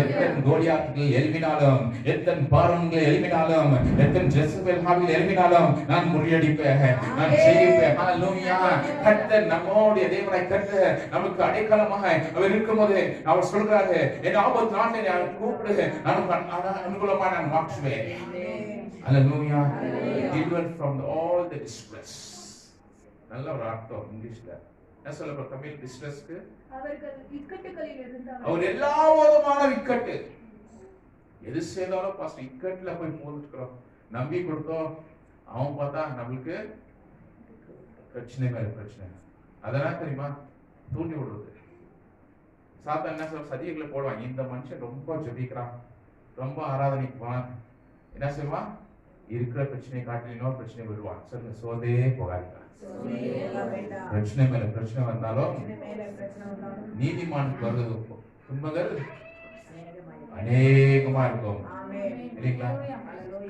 எத்தனை கோலியாத்துகள் எழுப்பினாலும், எத்தனை பாரங்கள் எழுப்பினாலும், எத்தனை ஜெசபேல் எழுப்பினாலும் நான் முறியடிப்பேன், நான் ஜெயிப்பேன். அல்லேலூயா. கர்த்தர் நம்முடைய தேவனாய் கர்த்தர் நமக்கு அடைக்கலமாக அவர் இருக்கும்போது அவர் சொல்றாரு, என் ஆபத்து நாட்டை நான் கூப்பிடு, அனுகூலமா நான் மாற்றுவேன். அல்லேலூயா. Delivered from all the distress. நல்ல ஒரு அர்த்தம் இங்கிலீஷ்ல. என்ன சொல்லப்படுற தமிழ் டிஸ்ட்ரெஸ்க்கு? அவர்கள் இக்கட்டுகளில் இருந்தார்கள். அவர் எல்லா விதமான இக்கட்டு எது செய்தாலும் ஃபர்ஸ்ட் இக்கட்ல போய் போட்டுக்கிறோம். நம்பி கொடுத்தோம். அவன் பார்த்தா நம்மளுக்கு பிரச்சனை மேல பிரச்சனை. அதெல்லாம் தெரியுமா தூண்டி விடுறது. சாத்தா என்ன சொல்ற சதிகளை போடுவாங்க. இந்த மனுஷன் ரொம்ப ஜெபிக்கிறான், ரொம்ப ஆராதனைக்கு போனான், என்ன செய்வான்? இருக்கிற பிரச்சனை காட்டிலும் இன்னொரு பிரச்சனை விடுவான். சொல்லுங்க, சோதே போகாதீங்க. பிரச்சனை மேல பிரச்சனை வந்தாலும் நீதிமானுக்கு வருது துன்பங்கள் அநேகமா இருக்கும் இல்லைங்களா?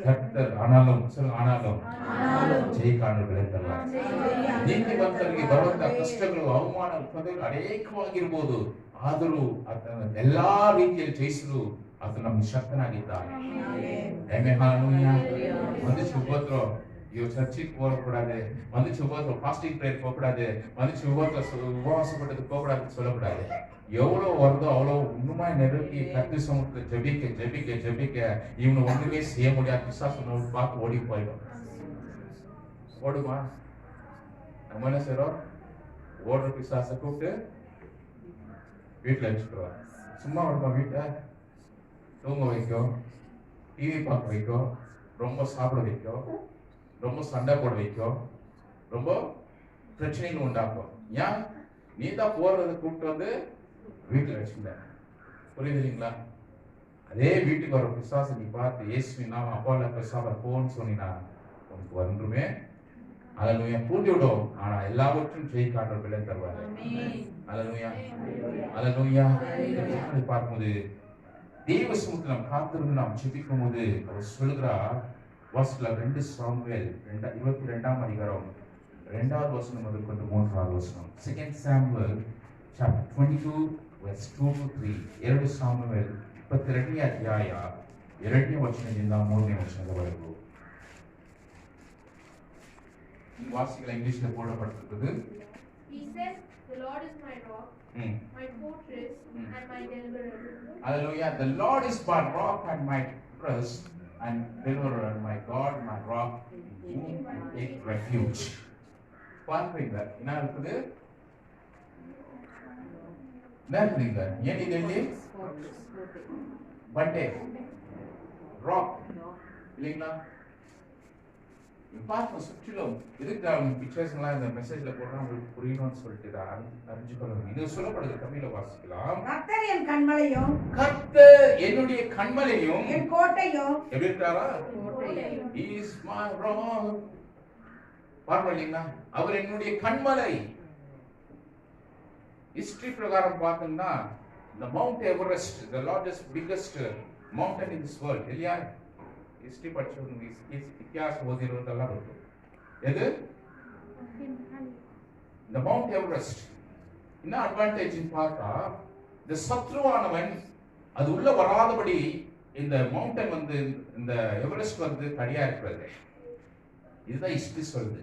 கர்த்தர் ஆனாலும் சொல்லுங்க ஆனாலும் ಜಯಕಾಣುಗಳೇ ತರುವಾರೆ ನೀತಿವಂತರಿಗೆ ಬರುವಂತ ಕಷ್ಟಗಳು ಅವಮಾನ ತೊಂದರೆಗಳು ಅನೇಕವಾಗಿರಬಹುದು ಆದರೂ ಎಲ್ಲಾ ರೀತಿಯಲ್ಲಿ ಜಯಿಸಲು ಅದು ನಮ್ಗೆ ಶಕ್ತನಾಗಿದ್ದಾನೆ வந்துச்சு உபத்திரம் ஐயோ சர்ச்சுக்கு போகக்கூடாது வந்துச்சு உபத்திரம் ஃபாஸ்டிங் பிரேயர் போகக்கூடாது வந்துச்சு உபத்திரம் உபவாசப்பட்டதுக்கு போகக்கூடாதுன்னு சொல்லக்கூடாது எவ்வளவு வருதோ அவ்வளவு இன்னுமா நெருங்கி கத்து சமூகத்தை ஜெபிக்க ஜெபிக்க ஜெபிக்க இவனை ஒண்ணுமே செய்ய முடியாது விசுவாசம் பார்த்து ஓடி போயிடும் ஓடுமா நம்ம என்ன செய்யறோம் ஓடுற பிசாசை கூப்பிட்டு வீட்டுல வச்சுக்கிறோம் சும்மா விடுமா வீட்டை தூங்க வைக்கும் டிவி பார்க்க வைக்கும் ரொம்ப சாப்பிட வைக்கும் ரொம்ப சண்டை போட வைக்கும் ரொம்ப பிரச்சனைகள் உண்டாக்கும் ஏன் நீ தான் போறதை கூப்பிட்டு வந்து வீட்டுல வச்சுக்க புரியுதுங்களா அதே வீட்டுக்கு வர பிசாசை நீ பார்த்து இயேசுவின் நாம அப்பால பிசாச போன்னு சொன்னீங்கன்னா உனக்கு ஒன்றுமே அல்லேலூயா பூட்டி விடும் ஆனா எல்லாவற்றும் ஜெய் காட்டுற பிள்ளை தருவாரு அல்லேலூயா அல்லேலூயா பார்க்கும்போது தேவ சமூகத்தில் நாம் காத்திருந்து நாம் ஜெபிக்கும் போது அவர் சொல்கிறார் வாசல 2 சாமுவேல் 22ஆம் அதிகாரம் 2வது வசனம் முதல் கொண்டு 3வது வசனம் 2 சாமுவேல் chapter 22 verse 2 to 3 2 ಸಾಮುವೇಲ್ 22ನೇ ಅಧ್ಯಾಯ 2ನೇ ವಚನದಿಂದ 3ನೇ ವಚನದವರೆಗೂ ಈ ವಾಕ್ಯಗಳ ಇಂಗ್ಲಿಷ್ ನಲ್ಲಿ போடப்பட்டிருக்கிறது. He said, "The Lord is my rock, my fortress, and my deliverer." Hallelujah. The Lord is my rock and my fortress and deliverer, my God, my rock, in whom I take refuge. பாருங்க என்ன இருக்குது? என்ன ஏன் இது பட்டே rock இல்லைங்களா? பார்த்து சுற்றிலும் எதுக்கு அவங்க பிக்சர்ஸ் எல்லாம் இந்த மெசேஜ்ல போடுறோம் உங்களுக்கு புரியணும்னு சொல்லிட்டு அறிஞ்சுக்கணும். இது சொல்லப்படுது தமிழ்ல வாசிக்கலாம். கர்த்தர் என் கண்மலையும் கர்த்தர் என்னுடைய கண்மலையும் என் கோட்டையும் எப்படி இருக்காரா? Is my rock. பாருங்க அவர் என்னுடைய கண்மலை. ஹிஸ்டரி பிரகாரம் பார்த்தோம்னா the Mount Everest, the largest biggest mountain in this world இல்லையா? ஹிஸ்டரி படிச்சவங்க இத்தியாச ஓதிறதெல்லாம் இருக்கும். எது? the Mount Everest. என்ன அட்வான்டேஜ் பார்த்தா இந்த சத்ருவானவன் அது உள்ள வராதபடி இந்த மவுண்டன் வந்து இந்த எவரெஸ்ட் வந்து தனியா இருக்கிறது. இதுதான் ஹிஸ்டரி சொல்லுது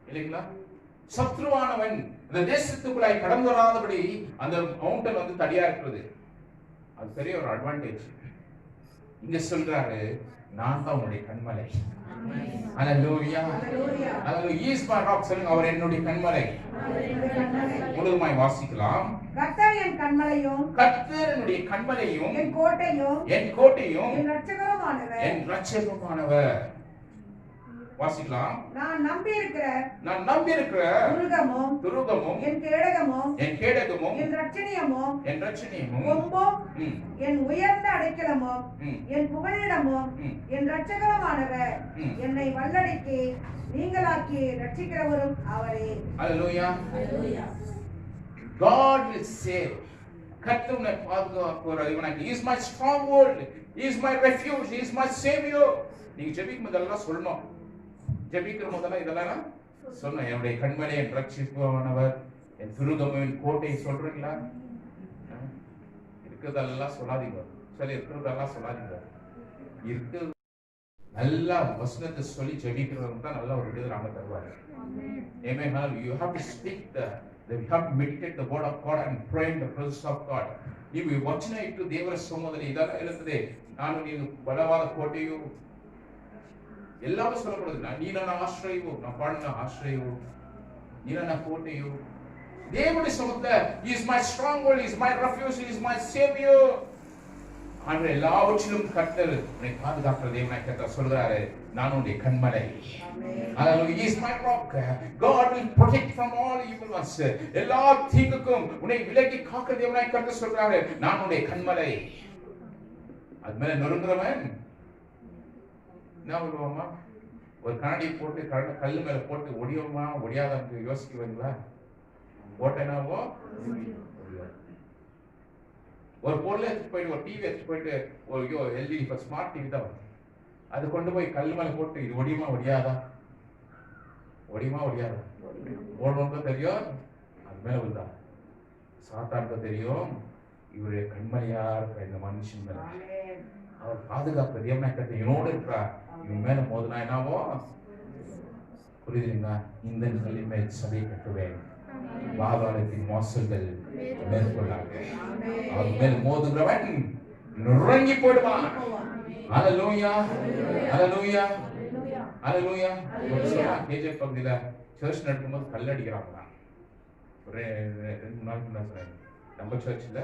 இல்லைங்களா? சத்ருவானவன் இந்த தேசத்துக்குள்ளாய் கடந்து வராதபடி அந்த மவுண்டன் வந்து தடியா இருக்கிறது. அது பெரிய ஒரு அட்வான்டேஜ். இங்க சொல்றாரு நான் தான் உன்னுடைய கண்மலை. ஹalleluya ஹalleluya. He is my rock. சொல்லுங்க அவர் என்னுடைய கண்மலை. முழுமையாய் வாசிக்கலாம். கர்த்தர் என் கண்மலையும் கர்த்தர் என்னுடைய கண்மலையும் என் கோட்டையும் என் கோட்டையும் என் இரட்சகருமானவர் என் இரட்சகருமானவர். வாசிக்கலாம். நான் நம்பி இருக்கிற துருகமும் என் கேடகமும் என் இரட்சணியமும் கொம்பும் என் உயர்ந்த அடைக்கலமும் என் புகலிடமும் என் இரட்சகருமானவர் என்னை வல்லடிக்கு நீங்களாக்கி ரட்சிக்கிறவரும் அவரே. ஹalleluya. God will save. கர்த்தர் உன்னை பாதுகாக்கிறார். இவனுக்கு he is my stronghold, he is my refuge, he is my savior. நீங்க ஜெபிக்கும் போதெல்லாம் சொல்லணும். ஜெபிக்கிற போதெல்லாம் இதெல்லாம் சொன்ன என்னுடைய கண்மலை என் ரட்சிப்பவனவர் என் துருகமும் என் கோட்டை சொல்றீங்களா? இருக்கிறதெல்லாம் சொல்லாதீங்க. சரி இருக்கிறதெல்லாம் சொல்லாதீங்க. இருக்கு நல்லா வசனத்தை சொல்லி ஜெபிக்கிறவங்க தான் நல்ல ஒரு விடுதலை அவங்க தருவாரு. Amen. You have to speak you have to meditate the word of God and pray in the presence of God. ನೀವು ವಚನ ಇಟ್ಟು ದೇವರ ಸಮ್ಮುಖದಲ್ಲಿ ಇದೆಲ್ಲ ಇರುತ್ತದೆ. ನಾನು ನೀನು ಬಲವಾದ ಕೋಟೆಯು ಎಲ್ಲವೂ சொல்லப்படுது. நீ ನನ್ನ ಆಶ್ರಯವು நான் பாடின ஆශ්‍රயವು நீ ನನ್ನ ಕೋಟೆಯು தேவனுடைய சமூகத்துல he is my stronghold, he is my refuge, he is my savior. ஆனா எல்லாவற்றிலும் கர்த்தர் உன்னை பாதுகாக்கிற தேவனாய் கர்த்தர் சொல்றாரு நான் உன்னுடைய கண்மலை. Hallelujah. He is my rock. God will protect from all evil ones. எல்லா தீங்குக்கும் உன்னை விலக்கி காக்கிற தேவனாய் கர்த்தர் சொல்றாரு நான் உன்னுடைய கண்மலை. அது மேல நொறுங்குறவன் என்ன பண்ணுவோமா? ஒரு கண்ணாடி போட்டு கல்லு மேல போட்டு ஒடியோமா ஒடியாத யோசிக்குவீங்களா? போட்டேனாவோ ஒரு பொருளை எடுத்து போயிட்டு ஒரு டிவி எடுத்து போயிட்டு ஒரு எல்இடி ஸ்மார்ட் டிவி தான் வருது. அது கொண்டு போய் கல் மேல போட்டு இது ஒடியுமா ஒடியாதா? ஒடியுமா ஒடியாதா? ஓடுறவங்க தெரியும், அது மேல விழுதா. சாத்தானுக்கு தெரியும் இவருடைய கண்மணியா இருக்கிற இந்த மனுஷன் மேல அவர் பாதுகாப்பு தேவனாக்கத்தை இவனோடு இருக்கிறார், இவன் மேல மோதுனா என்னாவோ புரியுதுங்களா? இந்த கல்லின் மேல் சபையை கட்டுவேன், பாதாளத்தின் மோசங்கள் மேற்கொள்ளாங்க. அவர் மேல் மோதுகிறவன் நுறங்கி போடுவான். அல்லேலூயா, அல்லேலூயா, அல்லேலூயா. கேஜே பகுதியில சர்ச் நடக்கும்போது கல்லடிக்கிறாங்களா? ஒரு 2 நாளுக்கு முன்னாடி சொன்னாங்க, நம்ம சர்ச்சில்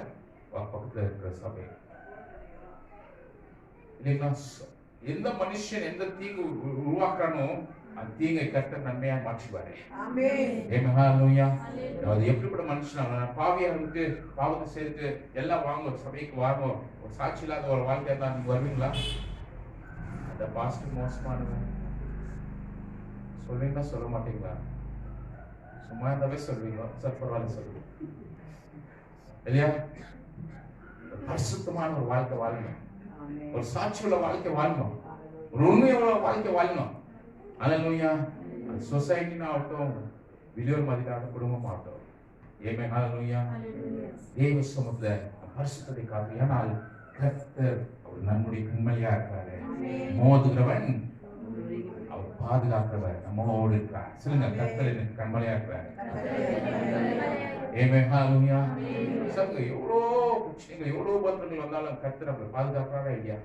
பக்கத்தில் இருக்கிற சபை இல்லைங்களா? எந்த மனுஷன் எந்த தீங்கு உருவாக்குறானோ அந்த தீங்கை கர்த்தர் நன்மையா மாற்றுவாரு. அது எப்படிப்பட்ட மனுஷன் பாவியா இருக்கு, பாவத்தை சேர்த்து எல்லாம் வாங்க சபைக்கு வாங்க, ஒரு சாட்சி இல்லாத ஒரு வாழ்க்கையா தான் நீங்க வருவீங்களா? அந்த பாஸ்ட் மோசமானவன் சொல்வீங்களா சொல்ல மாட்டீங்களா? சும்மா இருந்தாவே சொல்வீங்களா? சார் பரவாயில்ல சொல்லுங்க இல்லையா? பரிசுத்தமான ஒரு வாழ்க்கை வாழணும், ஒரு சாட்சியுள்ள வாழ்க்கை வாழணும், ஒரு உண்மையுள்ள வாழ்க்கை வாழணும். அல்லேலூயா. சொசைட்டினா ஆகட்டும், வெளியூர் மதிக்கான குடும்பம் ஆகட்டும். ஏமே அல்லேலூயா. தேவ சமூகத்துல பரிசுத்தத்தை காத்து, ஏனால் கர்த்தர் அவர் நம்முடைய கண்மணியா இருக்காரு. மோதுகிறவன் அவர் பாதுகாக்கிறவர் நம்மோடு இருக்கிறார். சொல்லுங்க, கர்த்தர் எனக்கு கண்மணியா இருக்கிறார். ஏமே அல்லேலூயா. சொல்லுங்க, எவ்வளோ பிரச்சனைகள் எவ்வளோ பத்திரங்கள் வந்தாலும் கர்த்தர் நம்மளை பாதுகாக்கிறாரா இல்லையா?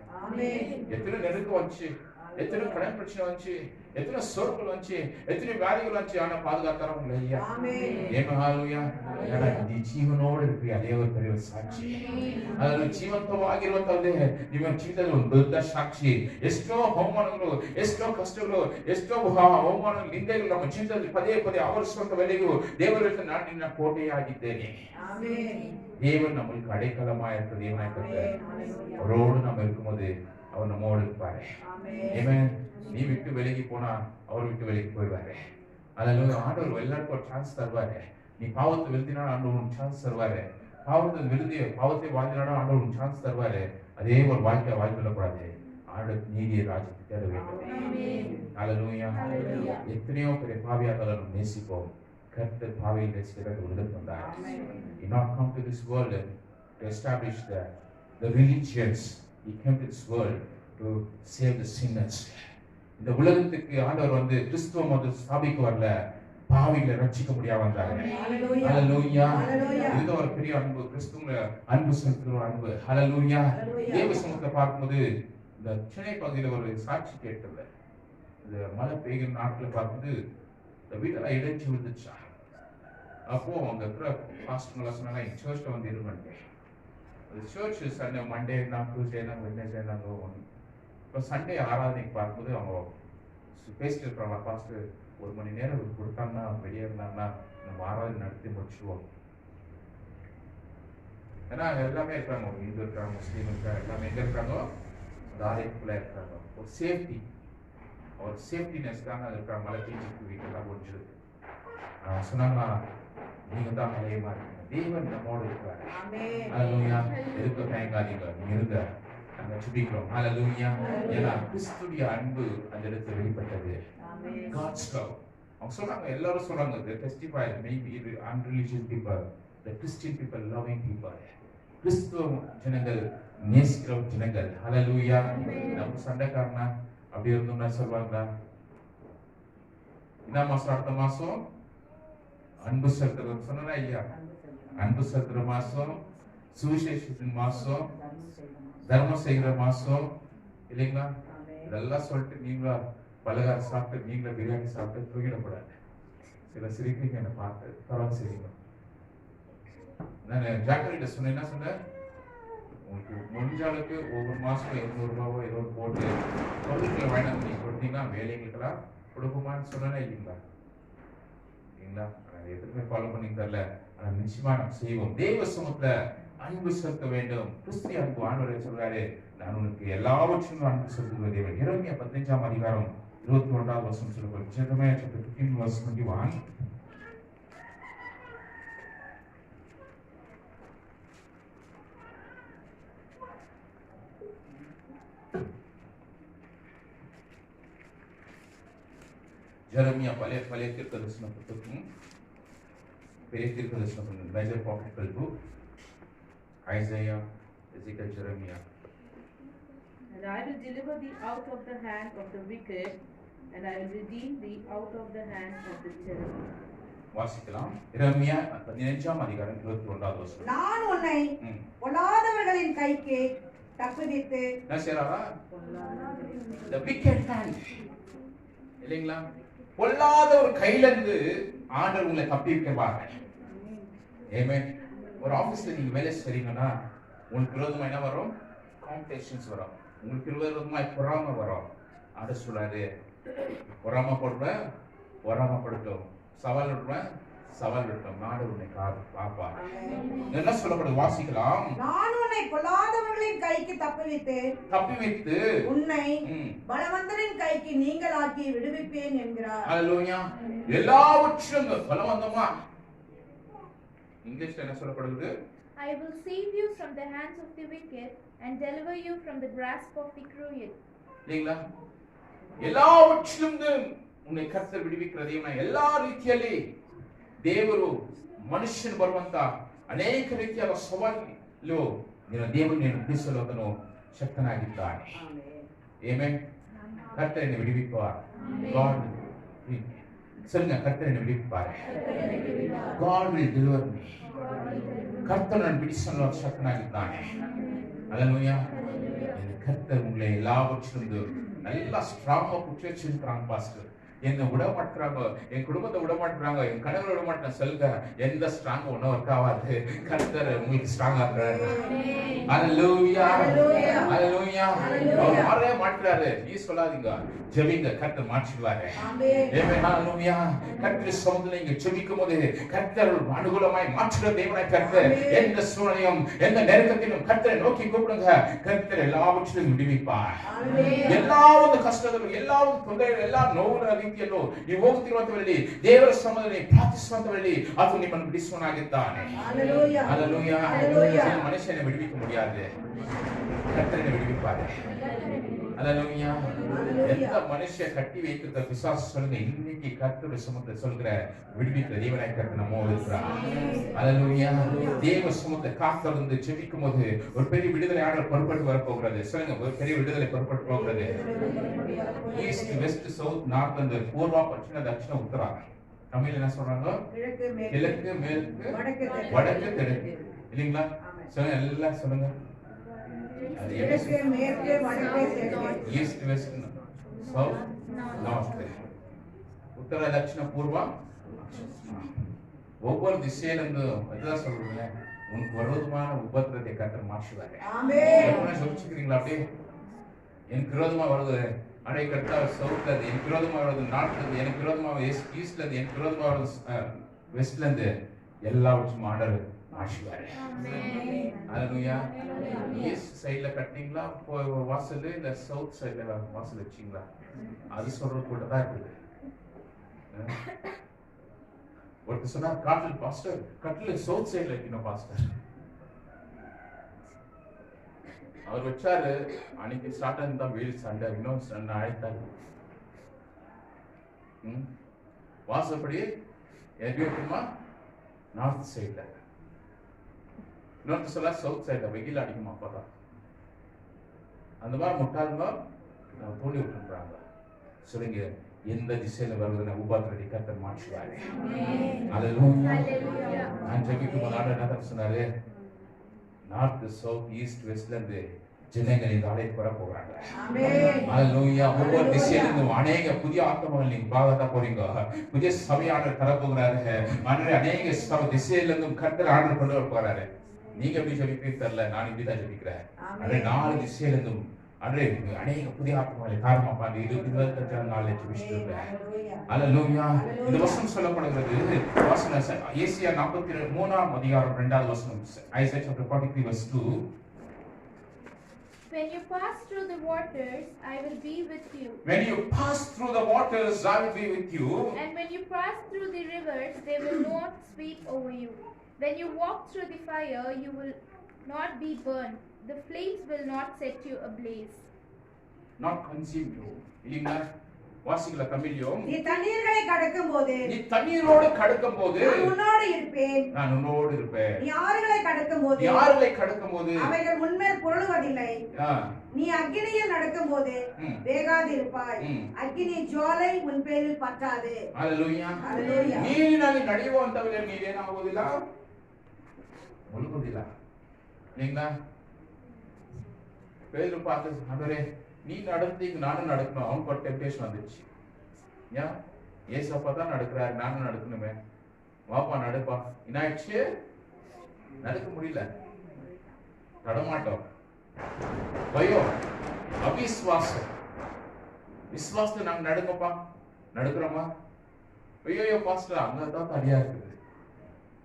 எத்தனை நெருக்கம் வந்துச்சு, எத்தனை கடன் பிரச்சனை வந்துச்சு, எத்தனை சொற்கள் வந்துச்சு, எத்தனை வியாதிகள் வந்துச்சு, ஆனா பாதுகாத்தாரா உங்களை ஐயா? ஏமே அல்லேலூயா. ஏன்னா நீ ಜೀವನೋடு ಇರ್ತೀಯ, ಅದೇ ಒಂದು பெரிய ಸಾಕ್ಷಿ. ಅದನ್ನು ಜೀವಂತವಾಗಿರುವಂತದ್ದೇ ನಿಮ್ಮ ಜೀವಿತದಲ್ಲಿ ಒಂದು ದೊಡ್ಡ ಸಾಕ್ಷಿ. ಎಷ್ಟೋ ಅವಮಾನಗಳು, ಎಷ್ಟೋ ಕಷ್ಟಗಳು, ಎಷ್ಟೋ ಅವಮಾನ ನಿಂದೆಗಳು ನಮ್ಮ ಜೀವಿತದಲ್ಲಿ ಪದೇ ಪದೇ ಆವರಿಸುವಂತವರೆಗೂ ದೇವರ ನಾನು ನಿನ್ನ ಕೋಟೆಯಾಗಿದ್ದೇನೆ. தேவன் நம்மளுக்கு அடைக்கலமா இருக்கிற தேவனா இருக்கிறது. அவரோடு நம்ம இருக்கும்போது அவர் நம்மோடு இருப்பாரு. ஆமென். நீ விட்டு விலகி போனா அவர் விட்டு விலகி போயிடுவாரு. அதனால ஆண்டவர் எல்லாருக்கும் ஒரு சான்ஸ் தருவாரு. நீ பாவத்தை விழுந்தினா ஆண்டவர் உனக்கு சான்ஸ் தருவாரு. பாவத்தை வாழ்ந்தினா ஆண்டவர் உனக்கு சான்ஸ் தருவாரு. அதே ஒரு வாழ்க்கையை வாழ்ந்துடக்கூடாது. ஆண்டவர் நீதிய ராஜ்யத்தை தேட வேண்டும். அல்லேலூயா. எத்தனையோ பெரிய பாவியாக நம்ம நேசிப்போம். கர்த்தர் பாவியில் நேசிக்கிறது உலகத்துக்கு வந்தார். He not come to this world to establish the religions. He came to this world to save the sinners. இந்த உலகத்துக்கு ஆண்டவர் வந்து கிறிஸ்துவ மதத்தை ஸ்தாபிக்க வரல, பாவிகளை ரட்சிக்க முடியாம வந்தாரு. ஹல்லேலூயா. இது ஒரு பெரிய அன்பு, கிறிஸ்துவ அன்பு செலுத்துற அன்பு. ஹல்லேலூயா. தேவ சமூகத்தை பார்க்கும்போது இந்த சென்னை பகுதியில் ஒரு சாட்சி கேட்டது. இந்த மழை பெய்கிற நாட்கள் பார்க்கும்போது இந்த வீடெல்லாம் இடைச்சி விழுந்துச்சா. அப்போ அங்க இருக்கிற பாஸ்டர்லாம் சொன்னாங்க, எங்க சர்ச்ல வந்து இருந்தேன். சர்ச் சண்டே மண்டே நான் டியூஸ்டே நான் வெட்னஸ்டே நான் போவோம். இப்போ சண்டே ஆராதனைக்கு பார்க்கும்போது அவங்க பேசிட்டு இருக்கிறாங்க, பாஸ்டர் 1 மணி நேரம் கொடுத்தாங்கன்னா வெளியே இருந்தாங்கன்னா நம்ம ஆராதனை நடத்தி முடிச்சுடுவோம். ஏன்னா எல்லாமே இருக்காங்க, இந்து இருக்காங்க, முஸ்லீம் இருக்காங்க, எல்லாமே எங்க இருக்காங்க, அந்த ஆலயத்துக்குள்ள இருக்காங்க. ஒரு சேஃப்டி, ஒரு சேஃப்டினஸ்க்காக இருக்காங்க. மழை பெய்ஞ்சிருக்கு, வீட்டெல்லாம் முடிஞ்சிருக்கு. சொன்னாங்களா, நீங்க தான் மலையமா இருக்கீங்க, தேவன் நம்மோடு இருக்கிறார். ஹல்லேலூயா. எதுக்கு தயங்காதீங்க, நீங்க இருங்க, நாங்க சுபிக்கிறோம். ஹல்லேலூயா. ஏன்னா கிறிஸ்துவின் அன்பு அந்த இடத்துல வெளிப்பட்டது. God's love. அவங்க சொன்னாங்க, எல்லாரும் சொன்னாங்க, they testify, maybe the unreligious people, the Christian people, loving people. கிறிஸ்துவ ஜனங்கள் நேசிக்கிற ஜனங்கள். ஹல்லேலூயா. நம்ம சண்டைக்காரனா அப்படி இருந்தோம்னா சொல்வாங்களா? இந்த மாசம் அடுத்த மாசம் அன்பு செலுத்துற சொன்னா ஐயா, அன்பு செலுத்துற மாசம், சுவிசேஷத்தின் மாசம், தர்மம் செய்கிற மாசம் இல்லைங்களா? இதெல்லாம் சொல்லிட்டு நீங்களா பலகாரம் சாப்பிட்டு நீங்களா பிரியாணி சாப்பிட்டு தூங்கிடக்கூடாது. சில சிரிக்கிறீங்க, என்னை பார்த்து பரவாயில்ல சரிங்க. நான் ஜாக்கிரதை சொன்னேன், என்ன சொன்னேன், உங்களுக்கு முடிஞ்ச அளவுக்கு ஒவ்வொரு மாசம் 200 ரூபாவோ ஏதோ போட்டு பொருட்களை வாங்கிட்டு நீங்க கொடுத்தீங்கன்னா வேலைகளுக்கெல்லாம் கொடுக்குமான்னு சொன்னா இல்லைங்களா? இல்லைங்களா? எதுவுமே ஃபாலோ பண்ணி தரல. ஆனால் நிச்சயமா நாம் செய்வோம். தேவ சமூகத்துல அன்பு செலுத்த வேண்டும். கிறிஸ்துவின் அன்பு ஆண்டவர் சொல்றாரு, நான் உனக்கு எல்லாவற்றிலும் அன்பு செலுத்துகிற தேவன். எரேமியா 15ஆம் அதிகாரம் 21வது வசனம் சொல்லுவார். Jeremiah chapter 15 verse 21. ஜெரமியா பழைய தீர்க்கதரிசன புத்தகம், பெரிய தீர்க்கதரிசன புத்தகம், major prophetical book, Isaiah, Ezekiel, Jeremiah. And I will deliver thee out of the hand of the wicked, and I will redeem thee out of the hand of the terrible. வாசிக்கலாம். எரேமியா 15ஆம் அதிகாரம் 21வது வசனம். நான் உன்னை பொல்லாதவர்களின் கைக்கு தப்புவித்து. என்ன செய்றாரா? the wicked hand. இல்லைங்களா? பொல்லாத ஒரு கையில இருந்து ஆண்டவர் உங்களை தப்பிப்பாங்க. ஆமென். ஒரு ஆபீஸ்ல நீங்க வேலை செய்றீங்கன்னா உங்களுக்கு விரோதமா என்ன வரும்? காம்படிஷன்ஸ் வரும். உங்களுக்கு விரோதமா பொறாமை வரும். ஆண்டவர் சொல்றாரு, பொறாமைப்படுத்தும், சவால் விட்டோம், நாடு உன்னை காப்பா. என்ன சொல்லப்படுது? வாசிக்கலாம். நான் உன்னை பொல்லாதவர்களின் கைக்கு தப்புவித்து உன்னை பலவந்தரின் கைக்கு நீங்களாக்கி விடுவிப்பேன் என்கிறார். ஹalleluya. எல்லாவற்றையும் பலவந்தமா இங்கிலீஷ்ல என்ன சொல்லப்படுது? I will save you from the hands of the wicked and deliver you from the grasp of the cruel. இல்லைங்களா? எல்லாவற்றிலும் ಉನ್ನೆ ಕರ್ತರು ಬಿಡಿಬಿಕ್ಕಿರ ದೇವನ ಎಲ್ಲಾ ರೀತಿಯಲ್ಲಿ ದೇವರು ಮನುಷ್ಯನ ಬರುವಂತ ಅನೇಕ ರೀತಿಯಾದ ಸವಾಲು ನಿನ್ನ ದೇವರನ್ನು ಬಿಡಿಸಲು ಆತನು ಶಕ್ತನಾಗಿದ್ದಾನೆ. ಆಮೆನ್. ಕರ್ತರನ್ನು ಬಿಡಿಬಿಕ್ಕುವಾರ್. God சொல்லுங்க, கர்த்தரை விடுவிப்பார். God will deliver me. கர்த்தரன் பிடிசல்ல சக்தனாகிದ್ದಾನೆ. ஹalleluya. இந்த கர்த்தர் உங்களை எல்லாவற்றிலும் நல்லா ஸ்ட்ராங்கா புடிச்சு வச்சிருக்காங்க பாஸ்டர். என்ன விட மாட்டறாங்க, என் குடும்பத்தை விட மாட்டறாங்க, என் கணவரை விட மாட்டேன் சொல்லுங்க. எந்த ஸ்ட்ராங் ஒண்ணு ஒர்க் ஆகாது. கர்த்தர் உங்களுக்கு ஸ்ட்ராங்கா இருக்காரு. ஹalleluya. ஹalleluya. அவர் மாறவே மாட்டறாரு. நீ சொல்லாதீங்க, ஜெபிங்க, கர்த்தர் மாற்றிடுவாரு. ஆமென். ஹalleluya. கர்த்தர் சமூகத்துல நீங்க ஜெபிக்கும்போது கர்த்தர் அனுகூலமாய் மாற்றுற தேவனாய் கர்த்தர் எந்த சூழ்நிலையும் எந்த நெருக்கத்திலும் கர்த்தரை நோக்கி கூப்பிடுங்க. கர்த்தர் எல்லாவற்றையும் விடுவிப்பார். ஆமென். எல்லா ಕಷ್ಟಗಳು ಎಲ್ಲಾ ತೊಂದರೆಗಳು ಎಲ್ಲಾ ನೋವಿನ ರೀತಿಯಲ್ಲೂ ನೀವು ಹೋಗುತ್ತಿರುವಂತವರಲ್ಲಿ ದೇವರ ಸಮ್ಮುಖದಲ್ಲಿ ಪ್ರಾರ್ಥಿಸುವಂತವರಲ್ಲಿ ಅದು ನಿಮ್ಮನ್ನು ಬಿಡಿಸುವನಾಗಿದ್ದಾನೆ. ஹalleluya. ஹalleluya. மனுஷனை விடுவிக்க முடியாது, கர்த்தரை விடுவிப்பார். ஹalleluya. எந்த மனுஷன் கட்டி வைக்கிற பிசாசு சொல்லுங்க, இன்னைக்கு கர்த்தருடைய சமூகத்தை சொல்கிற விடுவிக்கிற தேவனாய் கர்த்தர் நம்மோடு இருக்கிறார். ஹalleluya. தேவ சமூகத்தை காத்திருந்து ஜெபிக்கும் போது ஒரு பெரிய விடுதலை ஆண்டவர் பொறுப்பட்டு வர போகிறது. சொல்லுங்க, ஒரு பெரிய விடுதலை பொறுப்பட்டு போகிறது. ஈஸ்ட் வெஸ்ட் சவுத் நார்த் அந்த பூர்வ பশ্চিಮ தட்சிண உத்தரா தமிழ்ல என்ன சொல்றாங்க? கிழக்கு மேற்கு வடக்கு தெற்கு. இல்லீங்களா? சொல்லுங்க, எல்லாம் சொல்லுங்க. கிழக்கு மேற்கு வடக்கு தெற்கு. ஈஸ்ட் வெஸ்ட் சவுத் நார்த் உத்தர தட்சிண பூர்வ. ஒவ்வொரு திசையிலிருந்து அதுதான் சொல்றீங்க, உனக்கு விரோதமான உபத்திரத்தை கர்த்தர் மாற்றுவாரு. ஆமென். சொல்லிக்கிறீங்களா? அப்படியே எனக்கு விரோதமா வருது அடை கர்த்தர் சவுத்ல இருந்து, எனக்கு விரோதமா வருது நார்த்ல இருந்து, எனக்கு விரோதமா ஈஸ்ட்ல இருந்து, எனக்கு விரோதமா வருது வெஸ்ட்ல இருந்து, எல்லாவற்றும் ஆண்டவர் மாற்றுவாரு. ஆமென். ஹalleluya. ஈஸ்ட் சைடுல கட்டிங்களா வாசல், இல்ல சவுத் சைடுல வாசல் வச்சீங்களா? அது சொல்றது கூட தான் இருக்குது. ஒருத்தர் சொன்னா காட்டில் பாஸ்டர், கட்டில் சவுத் சைடுல வைக்கணும் பாஸ்டர். அவர் வச்சாரு, அன்னைக்கு ஸ்டார்ட் ஆயிருந்தா வெயில் சண்டை, இன்னும் சண்டை ஆயிட்டாரு. வாசப்படி எப்படி வைக்கணுமா? நார்த் சைட்ல. இன்னொரு சொல்ல சவுத் சைட்ல வெயில் அடிக்குமா? அப்பதான் அந்த மாதிரி முட்டாளுங்க தோண்டி விட்டுறாங்க. சொல்லுங்க, எந்த திசையில வருதுன்னு உபாத்திரத்தை கர்த்தர் மாற்றுவாரு. ஹalleluya. நான் ஜெபிக்கும் போது ஆண்டவர் என்ன சொன்னாரு? நார்த் சவுத் ஈஸ்ட் வெஸ்ட்ல இருந்து ஜனங்கள் இந்த ஆலயத்துக்கு வர போறாங்க. ஆமென். ஹalleluya. ஒவ்வொரு திசையிலிருந்து அநேக புதிய ஆத்மாக்கள் நீங்க பாகத்தா போறீங்க. புதிய சபையாளர் தர போகிறாரு. அநேக சபை திசையிலிருந்து கர்த்தர் ஆர்டர் கொண்டு வர போறாரு. நீங்க எப்படி ஜெபிப்பீங்க தெரியல, நான் இப்படிதான் ஜெபிக்கிறேன். அதே 4 திசையிலிருந்தும் அநேக புதிய ஆத்மாக்களை காரணமா 25 நாள்ல ஜெபிச்சிருக்கேன். ஹalleluya. இந்த வசனம் சொல்லப்படுகிறது வசனம் ஏசாயா 43ஆம் அதிகாரம் 2வது வசனம். Isaiah chapter 43 verse 2. When you pass through the waters, I will be with you. When you pass through the waters, I will be with you. And when you pass through the rivers, they will not sweep over you. When you walk through the fire, you will not be burned. The flames will not set you ablaze. Not consume you. இல்லீங்களா? வாசிக்கல தமிழிலும், நீ தண்ணீர்களை கடக்கும் போது நீ தண்ணீரோடு கடக்கும் போது நான் உன்னோடு இருப்பேன். நான் உன்னோடு இருப்பேன். நீ ஆறுகளை கடக்கும் போது நீ ஆறுகளை கடக்கும் போது அவைகள் உன்மேல் புரளுவதில்லை. ஆ, நீ அக்கினியில் நடக்கும் போது ம், வேகாதிருப்பாய். ம். அக்கினி ஜுவாலை உன் பேரில் பற்றாது. ஹalleluya. Hallelujah. ನೀರಿನಲ್ಲಿ ನಡೆಯುವಂತವರೇ ನೀವೇನಾಗುವುದಿಲ್ಲ, ಮುಳುಗುವುದಿಲ್ಲ. இல்லைங்களா? பேதுரு பார்த்து, ஆண்டவரே நீ நடந்தீங்க நானும் நடக்கணும். அவனுக்கு ஒரு டெம்டேஷன் வந்துச்சு. ஏன் ஏசப்பா தான் நடக்கிறாரு, நானும் நடக்கணுமே, வாப்பா நடுப்பா. என்ன ஆயிடுச்சு? நடக்க முடியல, தடமாட்டோம், பயம், அவிஸ்வாசம். விசுவாசத்தை நாங்க நடுங்கப்பா, நடுக்கிறோமா? ஐயோ பாஸ்டர் அங்கதான் தனியா இருக்குது.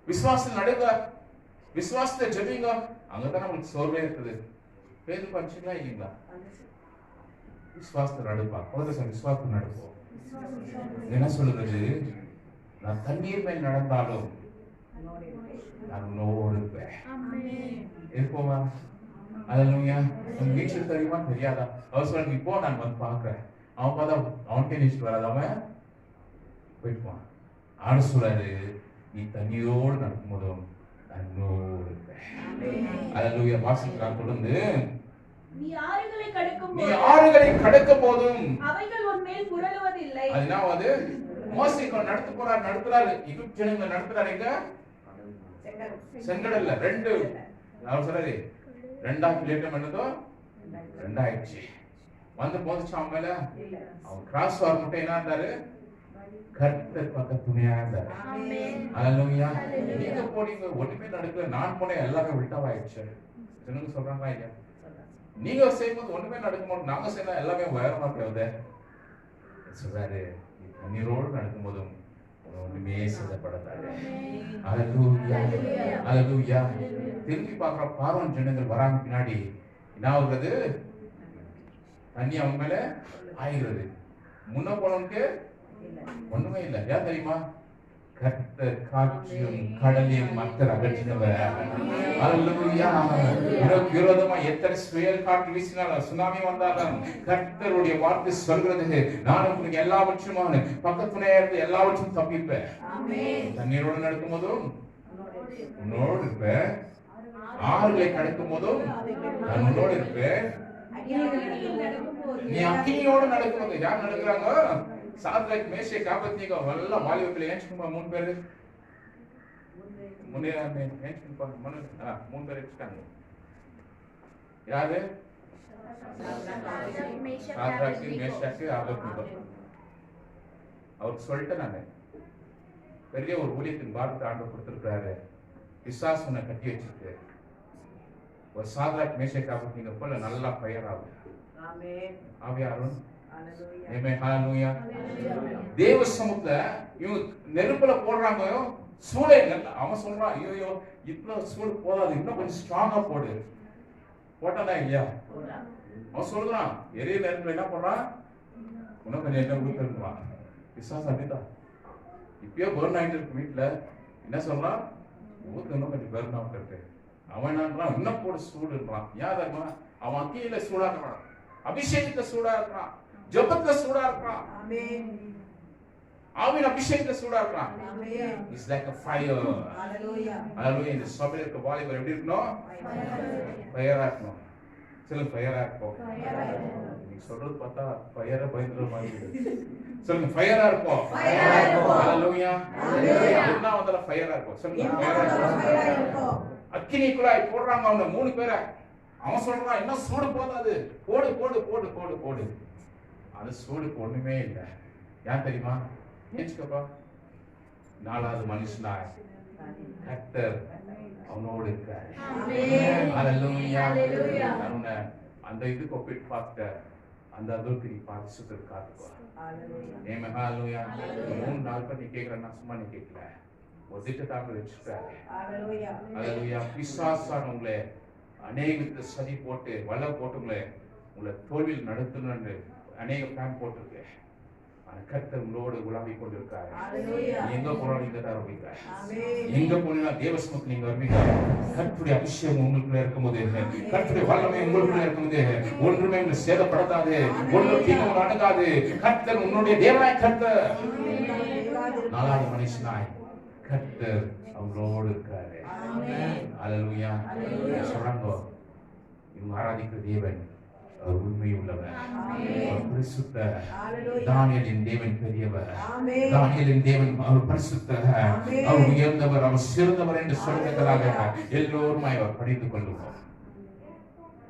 விசுவாசம் நடுங்க, விசுவாசத்தை ஜெபிங்க, அங்கதான் நம்மளுக்கு சோர்வே இருக்குது. பேரு பஞ்சுங்களா இல்லைங்களா? விசுவாசத்தை நடுப்பா, விசுவாசத்தை நடுப்போம். என்ன சொல்லுறது? நான் தண்ணீர் மேல் நடந்தாலும் நான் உன்னோடு இருப்பேன். இருப்போமா? ஹalleluya. உன் வீட்டுக்கு தெரியுமா தெரியாதா? அவர் சொல்றாங்க, இப்போ நான் வந்து பாக்குறேன். அவன் பார்த்தா அவனுக்கே நினைச்சு வராது, அவன் போயிட்டுவான். ஆடு சொல்றாரு, நீ தண்ணீரோடு நடக்கும் போதும் நான் உன்னோடு இருப்பேன். ஹalleluya. வாசிக்கிறான் தொடர்ந்து, நீ ஆறுகளை கடக்கும் நீ போது ஆறுகளை கடக்கும் போதும் அவைகள் உன் மேல் புரளுவதில்லை. அதுனா அது மோசேக்கு நடத்துறாரு எகிப்து ஜனங்களை நடத்துறாரு. எங்க? செங்கடல்ல. ரெண்டு அவர் சொல்றாரு, ரெண்டாவது லேட்டம் என்னதோ ரெண்டாயிடுச்சு. வந்து போதுச்சு அவன் மேல. அவன் கிராஸ் வார் மட்டும் என்ன இருந்தாரு? கர்த்தர் பக்க துணையா இருந்தாரு. ஹalleluya. நீங்க போனீங்க, ஒண்ணுமே நடக்கல. நான் போனேன், எல்லாமே விட்டாவாயிடுச்சு. ஜனங்க சொல்றாங்களா ஐயா? நீங்க செய்யும்போது ஒண்ணுமே நடக்க மாட்டோம், நாங்க செய்யணும் எல்லாமே உயரமா போகுது. சொல்றாரு, நீரோடு நடக்கும் போதும் ஒண்ணுமே செய்யப்படாது. ஹalleluya. ஹalleluya. திரும்பி பார்க்கிற பார்வன் ஜனங்கள் வராங்க பின்னாடி என்ன ஆகுறது? தண்ணி அவங்க மேல ஆயிடுறது. முன்ன போனவனுக்கு ஒண்ணுமே இல்லை. ஏன் தெரியுமா? கர்த்தர் காற்றையும் கடலையும் மக்கள் அகற்றினவர். ஹalleluya. விரோதமா எத்தனை புயல் காற்று வீசினாலும், சுனாமி வந்தாலும் கர்த்தருடைய வார்த்தை சொல்றது, நான் உங்களுக்கு எல்லாவற்றுமான பக்கத்துணையா இருந்து எல்லாவற்றும் தப்பிப்பேன். தண்ணீரோடு நடக்கும் போதும் உன்னோடு இருப்பேன். ஆறுகளை கடக்கும் போதும் நான் உன்னோடு இருப்பேன். நீ அக்கினியோடு நடக்கும் போது யார் நடக்கிறாங்க? சாத்ராக், மேஷாக், ஆபேத்நேகோ எல்லாம் வாலிபத்துல ஏஞ்சுக்குமா? 3 பேரு முன்னே ஏஞ்சுக்குப்பா. 3 பேர் வச்சுட்டாங்க. யாரு? Shadrach, Meshach, Abednego. அவருக்கு சொல்லிட்டேன் நானு, பெரிய ஒரு ஊழியத்தின் பாரத்தை ஆண்டவர் கொடுத்திருக்கிறாரு. பிசாசு உன்னை கட்டி வச்சிருக்கு. ஒரு சாத்ராக், மேஷாக், ஆபேத்நேகோ போல நல்லா ஃபயர் ஆகும். ஆவியாரும் ஹalleluya. தேவ சமூகத்துல இவங்க நெருப்புல போடுறாங்க, சூளை இல்ல. அவன் சொல்றான், ஐயோ இவ்வளவு சூடு போதாது, இன்னும் கொஞ்சம் ஸ்ட்ராங்கா போடு. போட்டானா இல்லையா? அவன் சொல்றான், எரிய நெருப்புல என்ன போடுறான்? இன்னும் கொஞ்சம் என்ன ஊத்துறான். பிசாசு அப்படிதான் இப்பயோ பர்ன் ஆயிட்டு இருக்கு வீட்டுல. என்ன சொல்றான்? ஊத்து இன்னும் கொஞ்சம் பர்ன் ஆகிட்டு இருக்கு. அவன் என்னன்றான், இன்னும் போடு சூடுன்றான். ஏன் தெரியுமா? அவன் அக்கினியில சூடா இருக்கிறான், அபிஷேகத்துல சூடா இருக்கிறான், ஜெபத்துல சூடா இருக்கான். ஆவின் அபிஷேகத்துல சூடா இருக்கான். It's like a fire. Hallelujah. இந்த சபையில இருக்க வாலிபர் எப்படி இருக்கணும்? ஃபயரா இருக்கணும். சொல்லுங்க, ஃபயரா இருக்கும். நீங்க சொல்றது பார்த்தா ஃபயரா பயந்துற மாதிரி இருக்கு. சொல்லுங்க, ஃபயரா இருக்கும். Hallelujah. என்ன வந்தாலும் ஃபயரா இருக்கும். சொல்லுங்க, ஃபயரா இருக்கும். அக்கினிக்குள்ளாய் போடுறாங்க அவனை 3 பேரை. அவன் சொல்றான், என்ன சூடு போதாது, போடு போடு போடு போடு போடு. அது சூடுக்கு ஒண்ணுமே இல்லை. ஏன் தெரியுமா? ஏச்சுக்கப்பா, 4வது மனுஷனா கர்த்தர் அவனோடு இருக்காரு. ஹalleluya. அவனை அந்த இதுக்கு ஒப்பிட்டு பார்த்துட்ட, அந்த அளவுக்கு நீ பார்த்து சுத்தர் காத்துக்கோ. ஹalleluya. 3-4 பேர் நீ கேட்கிறேன்னா சும்மா நீ கேட்கல, ஒரு திட்டத்தாங்க வச்சுட்டாரு. ஹalleluya. பிசாசான உங்களை அநேக சதி போட்டு வலை போட்டு உங்களை தோல்வியில் நடத்தணும்னு அநேக பிளான் போட்டிருக்கு. கர்த்தர் உங்களோடு உலாவிக் கொண்டிருக்காரு. Hallelujah. எங்க போனாலும் இங்க தான் வருவீங்க. Amen. எங்க போனா தேவ சமூகத்துல நீங்க வருவீங்க. கர்த்தருடைய அபிஷேகம் உங்களுக்குள்ள இருக்கும்போது, கர்த்தருடைய வல்லமை உங்களுக்குள்ள இருக்கும்போது ஒன்றுமே உங்களை சேதப்படுத்தாது, ஒன்றும் தீங்கு அணுகாது. கர்த்தர் உன்னுடைய தேவனாய் கர்த்தர், நாளாய மனுஷனாய் கர்த்தர் அவங்களோடு இருக்காரு. அல்லேலூயா. சொல்றாங்க, இவங்க ஆராதிக்கிற தேவன் அவர் உண்மை உள்ளவர், அவர் பரிசுத்தர். தானியேலின் தேவன் பெரியவர், தானியேலின் தேவன் அவர் பரிசுத்தர், அவர் உயர்ந்தவர், அவர் சிறந்தவர் என்று சொல்றதுக்காக எல்லோரும் அவர் படித்துக் கொள்ளுவோம்.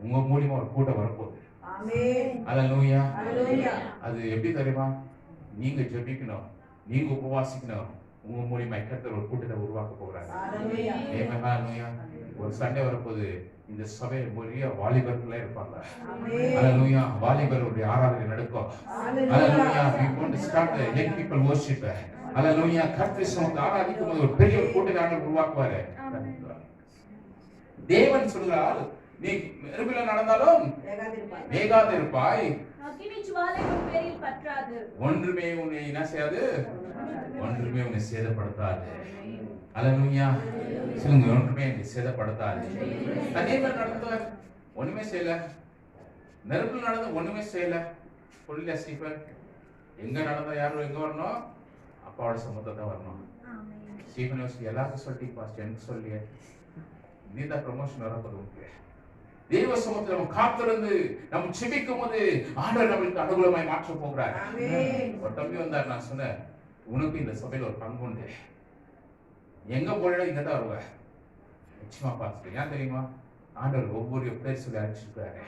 உங்க மூலியமா ஒரு கூட்டம் வரப்போகுது. அல்லேலூயா. அது எப்படி தெரியுமா? நீங்க ஜெபிக்கணும், நீங்க உபவாசிக்கணும், உங்க மூலியமா கர்த்தர் ஒரு கூட்டத்தை உருவாக்க போகிறாரு. அல்லேலூயா. ஒரு சண்டே வரப்போது இந்த சபையில் பெரிய வாலிபர்களே இருப்பாங்க. அல்லேலூயா. வாலிபருடைய ஆராதனை நடக்கும். அல்லேலூயா. we want to start the young people worship. அல்லேலூயா. கர்த்தர் சமூகத்தை ஆராதிக்கும் போது ஒரு பெரிய ஒரு கூட்டத்தை ஆண்டவர் உருவாக்குவாரு. தேவன் சொல்றார், நீ நெருப்பில நடந்தாலும் வேகாதிருப்பாய், அக்கினி ஜுவாலை உன் பேரில் பற்றாது. ஒன்றுமே உன்னை என்ன செய்யாது, ஒன்றுமே உன்னை சேதப்படுத்தாது. அல்லேலூயா. சொல்லுங்க, ஒன்றுமே உன்னை சேதப்படுத்தாது. அதே மாதிரி நடந்த ஒண்ணுமே செய்யல, நெருப்பில் நடந்து ஒண்ணுமே செய்யல, புரியல ஸ்டீஃபன். எங்க நடந்தா யாரும் எங்க வரணும்? அப்பாவோட சமூகத்தை தான் வரணும். ஸ்டீஃபன் எல்லாருக்கும் சொல்லிட்டு பாஸ்ட் எனக்கு சொல்லியே, நீ தான் ப்ரமோஷன் வரப்போது உனக்கு. தேவ சமூகத்தில் நம்ம காத்திருந்து நம்ம செபிக்கும் போது ஆண்டவர் நம்மளுக்கு அனுகூலமாய் மாற்ற போகிறார். ஒரு தம்பி வந்தார், நான் சொன்னேன், உனக்கு இந்த சபையில் ஒரு பங்கு உண்டு, எங்க போனா இங்க தான் வருவ. நிச்சயமா பாஸ்டர். ஏன் தெரியுமா? ஆண்டவர் ஒவ்வொரு பேர் சொல்லி அழைச்சிருக்காரு.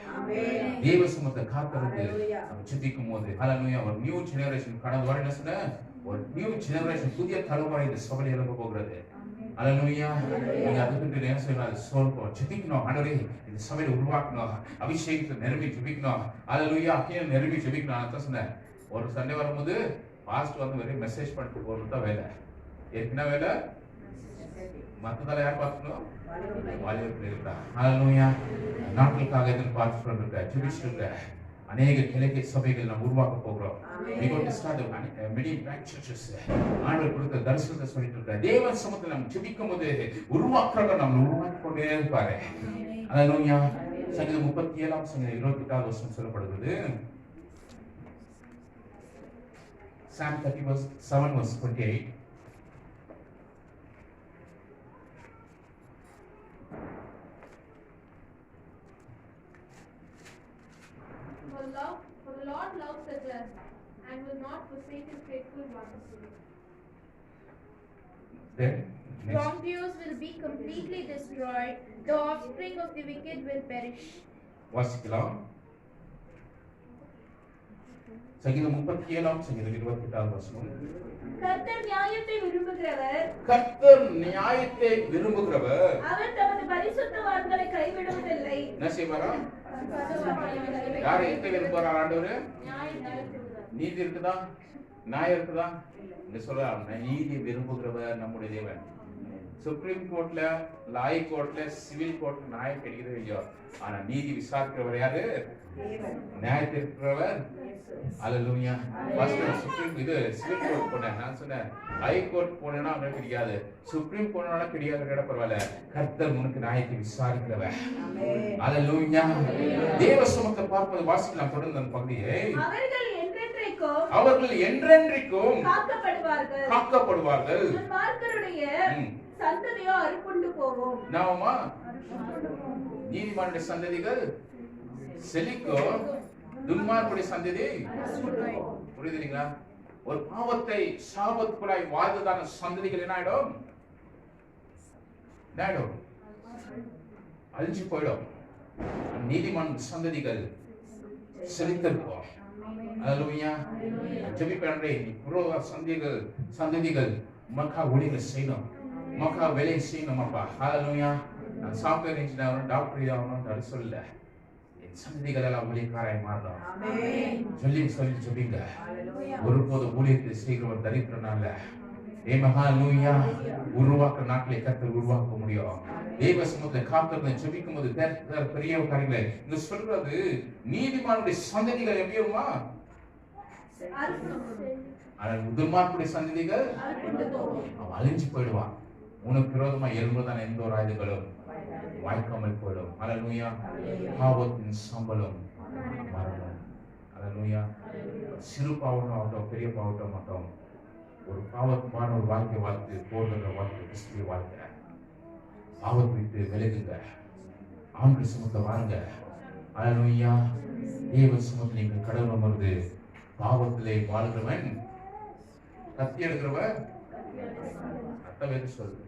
தேவ சமூகத்தை காத்திருந்து நம்ம செபிக்கும் போது அல்லேலூயா, ஒரு நியூ ஜெனரேஷன். கடந்த வாரம் என்ன சொன்ன, ஒரு நியூ ஜெனரேஷன், புதிய தலைமுறை இந்த சபையில் எழுப்ப போகிறது. அல்லேலூயா. நீங்க அதுக்கு என்ன செய்யணும்? சொல்றோம், ஜெபிக்கணும். ஆண்டவரே இந்த சபையை உருவாக்கணும், அபிஷேகத்தை நிரம்பி ஜெபிக்கணும். அல்லேலூயா. அக்கினியை நிரம்பி ஜெபிக்கணும். நான் சொன்னேன், ஒரு சண்டே வரும்போது பாஸ்ட் வந்து வெறும் மெசேஜ் பண்ணிட்டு போறது தான் வேலை. என்ன வேலை? மற்றதால யார் பார்க்கணும்? வாலிபர்கள் இருக்கிறார். அல்லேலூயா. நாட்களுக்காக எதிர்பார்த்து ஜெபிச்சுட்டு அநேக கிழக்கு சபைகள் நாம் உருவாக்க போகிறோம். we going to start many black churches. ஆண்டவர் கொடுத்த தரிசனத்தை சொல்லிட்டு இருக்கார். தேவ சமூகத்தில் நாம் ஜெபிக்கும் போது உருவாக்குறவர் நம்ம உருவாக்கி கொண்டே இருப்பாரு. அல்லேலூயா. சங்கீதம் 37 சங்கீதம் 28 வசனம் சொல்லப்படுகிறது. Psalm 37 verse 28. For the Lord loves the just and will not forsake his faithful ones. Then next. Wrongdoers will be completely destroyed, the offspring of the wicked will perish. வாசிக்கலாம். சங்கீதம் 37 சங்கீதம் 28 வசனம். கர்த்தர் நியாயத்தை விரும்புகிறவர், கர்த்தர் நியாயத்தை விரும்புகிறவர், அவர் தமது பரிசுத்தவான்களை கைவிடுவதில்லை. என்ன செய்வாரா? யாரை எங்க விரும்புறார் ஆண்டவர்? நீதி இருக்குதா? நியாயம் இருக்குதா? இங்க சொல்ற நீதி விரும்புகிறவர் நம்முடைய தேவன். சுப்ரீம் கோர்ட்ல, லாய் கோர்ட்ல, சிவில் கோர்ட்ல நியாயம் கிடைக்கிறது இல்லையோ, ஆனா நீதி விசாரிக்கிறவர் யாரு? நியாயத்தை இருக்கிறவர். அல்லேலூயா. சுப்ரீம் இது சிவில் கோர்ட் போனேன், நான் சொன்னேன் ஹை கோர்ட் போனேன்னா அவனுக்கு கிடையாது, சுப்ரீம் போனா கிடையாது, கேட பரவாயில்ல, கர்த்தர் உனக்கு நியாயத்தை விசாரிக்கிறவர். அல்லேலூயா. தேவ சமூகத்தை பார்ப்பது வாசிக்கலாம். தொடர்ந்து அந்த பகுதியை, அவர்கள் என்றென்றைக்கும் காக்கப்படுவார்கள், துன்மார்க்கருடைய சந்ததியோ அறுப்புண்டு போகும். நாமமா நீதிமானுடைய சந்ததிகள் செழிக்கும், துன்மார்க்குடைய சந்ததி புரியுது இல்லைங்களா? ஒரு பாவத்தை சாபத்துக்குள்ளாய் வாழ்ந்ததான சந்ததிகள் என்ன ஆயிடும்? அழிஞ்சு போயிடும். நீதிமான் சந்ததிகள் செழித்திருப்போம். அல்லேலூயா. ஜெபிப்பேன்டே, புரோவ சந்ததிகள் மக்கா ஊழியர்கள் செய்யணும், மக்கா வேலை செய்யணும். அப்பா அல்லேலூயா. நான் சாஃப்ட்வேர் இன்ஜினியர், டாக்டர் ஆகணும்னு சொல்லல, என் சந்ததிகள் எல்லாம் ஊழியக்காராய் மாறணும். சொல்லி ஜெபிங்க. ஒருபோது ஊழியத்தை செய்கிறவர் தரித்திரனால ஹalleluya உருவாக்க நாட்களை கர்த்தர் உருவாக்க முடியும். தேவ சமூகத்தை காத்திருந்து ஜெபிக்கும் போது பெரிய காரியங்களை இங்க சொல்றது, நீதிமானுடைய சந்ததிகள் எப்படியுமா ஆனால் துன்மார்க்குடைய சந்ததிகள் அவன் அழிஞ்சு போயிடுவான். உனக்கு விரோதமா எழும்புதான் எந்த ஒரு ஆயுதங்களும் வாய்க்காமல் போயிடும். அல்லேலூயா. பாவத்தின் சம்பளம் மரணம். அல்லேலூயா. சிறு பாவம் ஆகட்டும் பெரிய பாவட்டம் ஆகட்டும், ஒரு பாவமான ஒரு வாழ்க்கை வாழ்த்து போடுற வாழ்க்கை கிறிஸ்துவ வாழ்க்கை. பாவத்தை விட்டு விலகுங்க, ஆண்டு சுமத்த வாருங்க. அல்லேலூயா. தேவ சுமத்து நீங்கள் கடவுள் அமர்ந்து பாவத்திலே வாழ்கிறவன் கத்தி எடுக்கிறவன் அர்த்தம் சொல்லுது.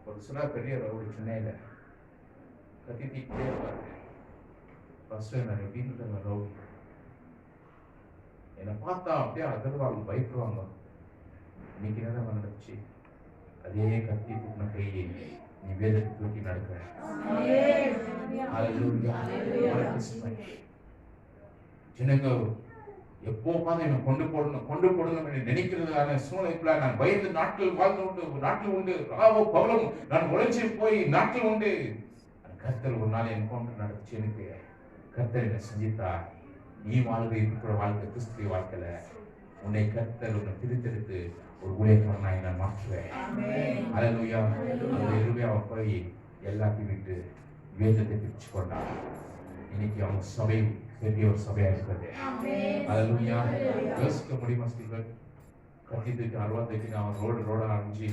ஒரு சில பெரிய ரோடு சென்னையில கத்திட்டே இருப்பாரு. ஃபர்ஸ்ட் நான் எப்படின்னு ரோடு என்னை பார்த்தா அப்படியே அதர்வாங்க, பயப்படுவாங்க. இன்னைக்கு என்ன நடந்துச்சு? அதே கத்தி தூக்கின கையை நீ வேதத்தை தூக்கி நடக்கிற. ஜனங்க எப்போ உட்காந்து என்ன கொண்டு போடணும் நினைக்கிறதுக்கான சூழ்நிலை நான் பயந்து நாட்கள் வாழ்ந்து உண்டு, நாட்கள் உண்டு, ராவோ பகலும் நான் உழைச்சி போய் நாட்கள் உண்டு. கர்த்தர் ஒரு நாள் என் கொண்டு நடந்துச்சு. எனக்கு கர்த்தர் என்ன செஞ்சித்தா, நீ வாழ்க்கை இருக்கிற வாழ்க்கை கிறிஸ்துவ வாழ்க்கையில உன்னை கர்த்தர் உன்னை பிரித்தெடுத்து ஒரு ஊழியக்காரனாய் நான் மாற்றுவேன். அல்லேலூயா. அந்த இருமையாக போய் எல்லாத்தையும் விட்டு வேதத்தை பிரிச்சு கொண்டான். இன்னைக்கு அவங்க சபை பெரிய ஒரு சபையா இருக்கிறது. அல்லேலூயா. யோசிக்க முடியுமா? ஸ்டீவன் கத்திட்டு 60 அவன் ரோட ஆரம்பிச்சு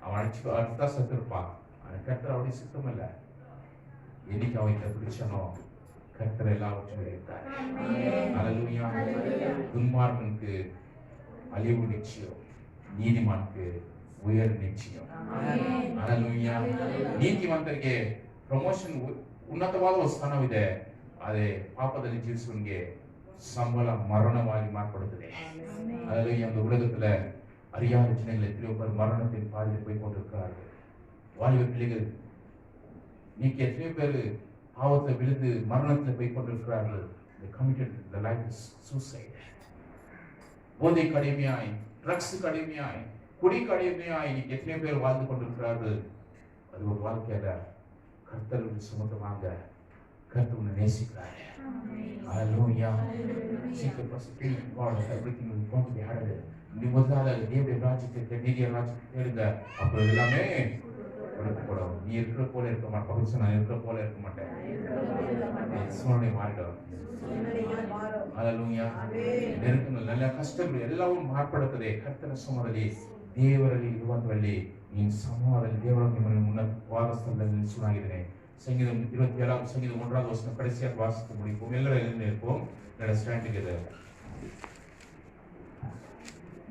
அவன் அடுத்தா செத்துருப்பான். அவன் கர்த்தர் அவனுடைய சித்தம் இல்லை. இன்னைக்கு அவன் இதை பிடிச்சனோ கர்த்தர் எல்லாவற்றும் இருக்கார். அல்லேலூயா. துன்மார்க்கனுக்கு அழிவு நிச்சயம், ನೀತಿಮಾನ್ಗೆ ಉಯರ್ ನಿಶ್ಚಯ. ಹಲ್ಲೆಲೂಯಾ. ನೀತಿವಂತರಿಗೆ ಪ್ರಮೋಷನ್ ಉನ್ನತವಾದ ಒಂದು ಸ್ಥಾನವಿದೆ. ಆದರೆ ಪಾಪದಲ್ಲಿ ಜೀವಿಸುವವನಿಗೆ ಸಂಬಳ மரணமாகி மாற்றப்படுகிறது. ஹல்லேலூயா. இந்த உலகத்துல அறியாத ஜனங்கள் எத்தனையோ பேர் மரணத்தின் பாதையில் போய் கொண்டிருக்கிறார்கள். வாலிப பிள்ளைகள் நீங்க எத்தனையோ பேர் பாவத்தில் விழுந்து மரணத்தில் போய் கொண்டிருக்கிறார்கள். They committed the life is suicide. போதை கடுமையாய், ட்ரக்ஸ் கடுமையாய், குடி கடுமையாய் இன்னைக்கு எத்தனையோ பேர் வாழ்ந்து கொண்டிருக்கிறார்கள். அது ஒரு வாழ்க்கையில கர்த்தருக்கு சுமத்தமாக கர்த்தர் உன்னை நேசிக்கிறார். ஹல்லேலூயா. Seek the prosperity of God, everything will come to be added. நீ முதல்ல தேவனுடைய ராஜ்யத்தை நீதிய ராஜ்யத்தை தேடுங்க, அப்புறம் எல்லாமே கொடுக்கப்படும். நீ இருக்கிற போல இருக்க மாட்டேன். பகுதி நான் இருக்கிற போல இருக்க மாட்டேன். சூழ்நிலை மாறிடும். ஹல்லேலூயா. நெருக்கங்கள் நல்ல கஷ்டங்கள் ಎಲ್ಲವೂ ಮಾರ್ಪಡುತ್ತದೆ. ಕರ್ತನ ಸಮೂಹದಲ್ಲಿ ದೇವರಲ್ಲಿ ಇರುವಂತರಲ್ಲಿ ಈ ಸಮೂಹದಲ್ಲಿ ದೇವರ ನಿಮ್ಮನ್ನು ಉನ್ನತವಾದ ಸ್ಥಳದಲ್ಲಿ ನಿಲ್ಲಿಸುವಾಗಿದ್ದೇನೆ. ಸಂಗೀತம் 27 ಸಂಗೀತம் 1வது வசனம் கடைசியாக வாசித்து முடிப்போம். எல்லாரும் எழுந்திருப்போம். Let us stand together.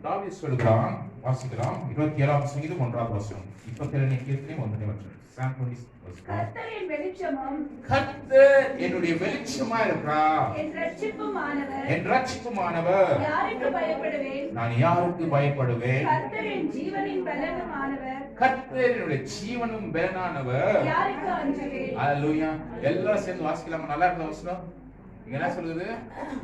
தாவீது சொல்கிறான், வாசிக்கலாம். 27 சங்கீதம் 1வது வசனம். 27 கீர்த்தனை 1 வசனம். Psalm 20 கர்த்தர் என் வெளிச்சமும், கர்த்தர் என்னுடைய வெளிச்சமா இருக்கிறார். என் இரட்சிப்புமானவர், என் இரட்சிப்புமானவர். யாருக்கு பயப்படுவேன்? நான் யாருக்கு பயப்படுவேன்? கர்த்தர் என் ஜீவனின் பலனுமானவர், கர்த்தர் என்னுடைய ஜீவனும் பலனானவர். யாருக்கு அஞ்சுவேன்? ஹல்லேலூயா. எல்லாரும் சேர்ந்து வாசிக்கலாமா? நல்லா இருக்க வசனம். இங்க என்ன சொல்லுது?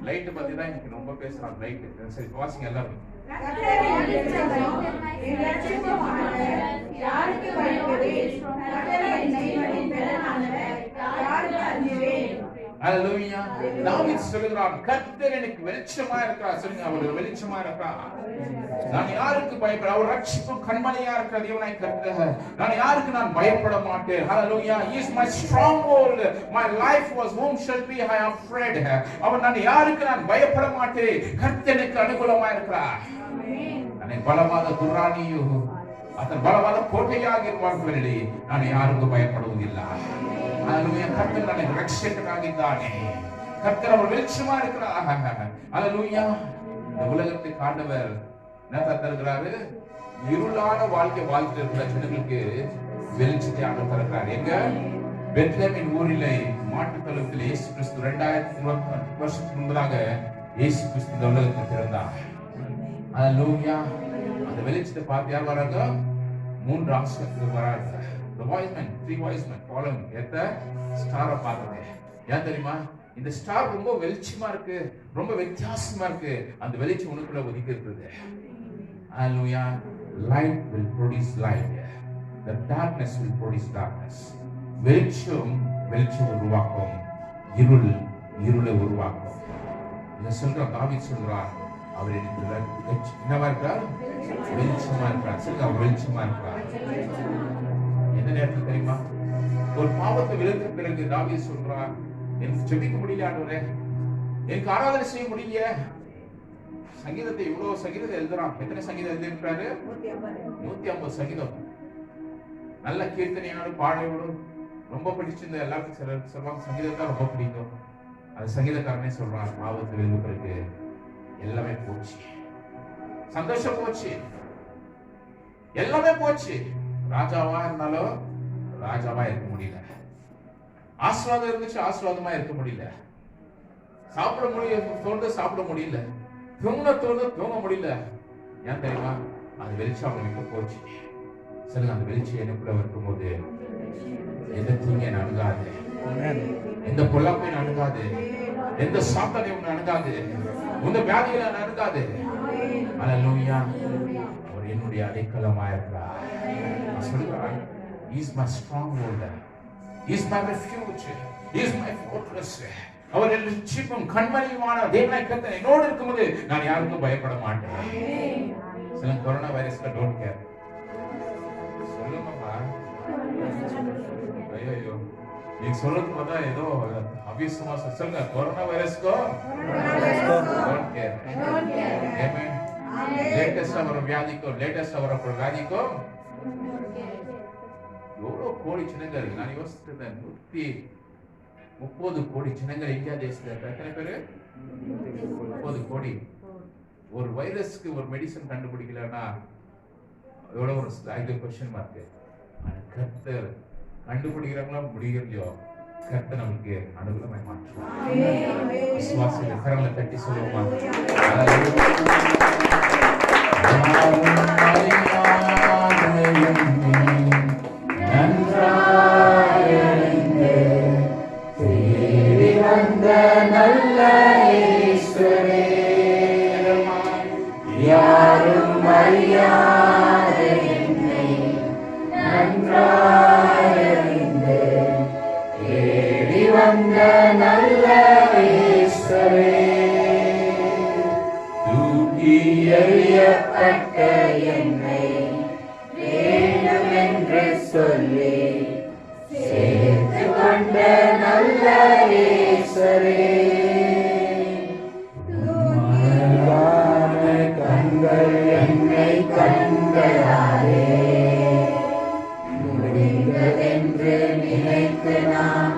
லைட் பத்தி தான் இன்னைக்கு ரொம்ப பேசுறாங்க. லைட் சரி வாசிங்க எல்லாரும். கர்த்தர் என் வெளிச்சமும் என் இரட்சிப்புமானவர், யாருக்கு பயப்படுவேன்? கர்த்தர் என் ஜீவனின் பலனானவர், யாருக்கு அஞ்சுவேன்? ஹல்லேலூயா. தாவீது சொல்கிறான், கர்த்தர் எனக்கு வெளிச்சமா இருக்கிறார். சொல்லுங்க, அவர் வெளிச்சமா இருக்கிறார். நான் யாருக்கு பயப்பட? அவர் ரட்சிப்பும் கண்மலையா இருக்கிற தேவனாய் கர்த்தர். நான் யாருக்கு நான் பயப்பட மாட்டேன். ஹல்லேலூயா. He is my stronghold. My life was whom shall be I afraid. அவர் நான் யாருக்கு நான் பயப்பட மாட்டேன். கர்த்தருக்கு அனுகூலமா இருக்கிறார். நான் பலவாத துராணியோ அதன் பலவாத கோட்டையாக இருப்பார்களே, நான் யாருக்கு பயப்படுவதில்லை. ஹல்லேலூயா. கர்த்தர் ನನಗೆ ரட்சகனாಗಿದ್ದಾನೆ. கர்த்தர் அவர் வெளிச்சமா இருக்கிறார். ஹல்லேலூயா. இந்த உலகத்துக்கு ஆண்டவர் என்ன தருகிறாரு? இருளான வாழ்க்கை வாழ்ந்துட்டு இருக்கிற ஜனங்களுக்கு வெளிச்சத்தை ஆண்டவர் தருகிறார். எங்க? பெத்லெஹேமின் ஊரிலே மாட்டு தொழுவத்தில் இயேசு கிறிஸ்து 2020 வருஷத்துக்கு முன்பதாக இயேசு கிறிஸ்து இந்த உலகத்தில் பிறந்தார். ஹல்லேலூயா. அந்த வெளிச்சத்தை பார்த்து யார் வராங்க? 3 ஆசீர்வாதங்கள் வராங்க. The wise men, 3 wise men following the star பார்த்தாங்க. ஏன் தெரியுமா? இந்த ஸ்டார் ரொம்ப வெளிச்சமா இருக்கு, ரொம்ப வித்தியாசமா இருக்கு. அந்த வெளிச்சம் உனக்குள்ள ஒதுக்கி இருக்குது. Hallelujah. Light will produce light. The darkness will produce darkness. வெளிச்சம் வெளிச்சம் உருவாக்கும், இருள் இருளை உருவாக்கும். இதை சொல்ற தாவீது சொல்றார், அவர் எனக்கு என்னவா இருக்கிறார்? வெளிச்சமா இருக்கிறார். சொல்லுங்க, அவர் வெளிச்சமா இருக்கிறார். எந்த நேரத்தில் தெரியுமா? ஒரு பாவத்தை விழுந்த பிறகு தாவீது சொல்றார், எனக்கு ஜெபிக்க முடியல ஆண்டவரே, எனக்கு ஆராதனை செய்ய முடியல. சங்கீதத்தை இவ்வளவு சங்கீதத்தை எழுதுறான். எத்தனை சங்கீதம் எழுதியிருக்கிறாரு? 150 சங்கீதம். நல்ல கீர்த்தனையோடு பாடையோடு ரொம்ப பிடிச்சிருந்த எல்லாருக்கும் சொல்லுவாங்க சங்கீதத்தை ரொம்ப பிடிக்கும். அது சங்கீதக்காரனே சொல்றான், பாவத்தில் விழுந்த பிறகு எல்லாமே போச்சு, சந்தோஷம் போச்சு, எல்லாமே போச்சு. ராஜாவா இருந்தாலும் ராஜாவா இருக்க முடியல, ஆசீர்வாதம் இருந்துச்சு ஆசீர்வாதமா இருக்க முடியல, சாப்பிட தோணுது சாப்பிட முடியல, தூங்க முடியல. ஏன் தெரியுமா? அது வெளிச்சம் அவனுக்கு போச்சு. சொல்லுங்க, அந்த வெளிச்சம் எனக்குள்ள இருக்கும்போது எந்த தீங்கை அணுகாது, எந்த பொல்லாப்பையும் அணுகாது, எந்த சாத்தானையும் அணுகாது, உந்த வியாதிகளை அணுகாது. அல்லேலூயா. அவர் என்னுடைய அடைக்கலமா இருக்கிறார். சொல்லுகிறார், he is my stronghold, he is my refuge, he is my fortress. அவர் ரட்சிப்பும் கண்மணியுமான தேவனாய் கர்த்தர் என்னோடு இருக்கும்போது நான் யாருக்கும் பயப்பட மாட்டேன். சில கொரோனா வைரஸ்ல டோன்ட் கேர். சொல்லுங்கப்பா. ஐயோ, நீங்க சொல்றது பார்த்தா ஏதோ அபியசமா சொல்லுங்க. கொரோனா வைரஸ்க்கோ டோன்ட் கேர். ஆமென். லேட்டஸ்டா வர வியாதிக்கோ, லேட்டஸ்டா வர வியாதிக்கோ எவ்வளவு கோடி ஜனங்கள் இருக்கு. நான் யோசிச்சிருந்தேன், 130 கோடி ஜனங்கள் இந்தியா தேசத்துல. எத்தனை பேரு? 30 கோடி. ஒரு வைரஸ்க்கு ஒரு மெடிசன் கண்டுபிடிக்கலன்னா எவ்வளவு ஒரு கொஸ்டின் மார்க். கர்த்தர் கண்டுபிடிக்கிறாங்களோ முடியலையோ, கர்த்தர் நமக்கு அனுகூலமாய் மாற்றுவார். விசுவாசிகள் கரங்களை தட்டி சொல்லுவோமா? நல்ல ஈஸ்வரே, யாரும் அறியாத என்னை நன்றாயறிந்து தேடி வந்த நல்ல ஈஸ்வரே, தூக்கி எறியப்பட்ட என்னை வேண்டும் என்று சொல்லி சேர்த்து கொண்ட நல்ல ஈஸ்வரே, கண்கள் என்னை கண்டதாலே முடிந்ததென்று நினைத்து நான்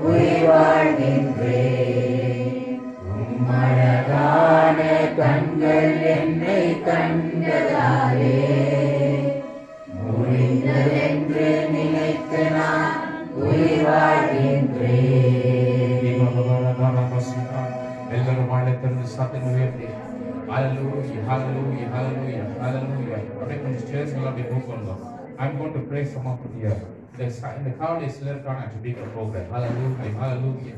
உயிர் வாழ்கின்றேன். உம்மழகான கண்கள் என்னை கண்டதாலே முடிந்ததென்று நினைத்து நான் உயிர் வாழ்கின்றேன். எல்லாரும் வாழத்திலிருந்து சத்தங்கள் உயர்த்தி hallelujah, hallelujah, hallelujah, hallelujah. அப்படியே கொஞ்சம் சேர்ஸ் எல்லாம் அப்படியே மூவ் பண்ணுவோம். I'm going to pray some of it here. In the crowd is left on to be a program. Hallelujah, hallelujah.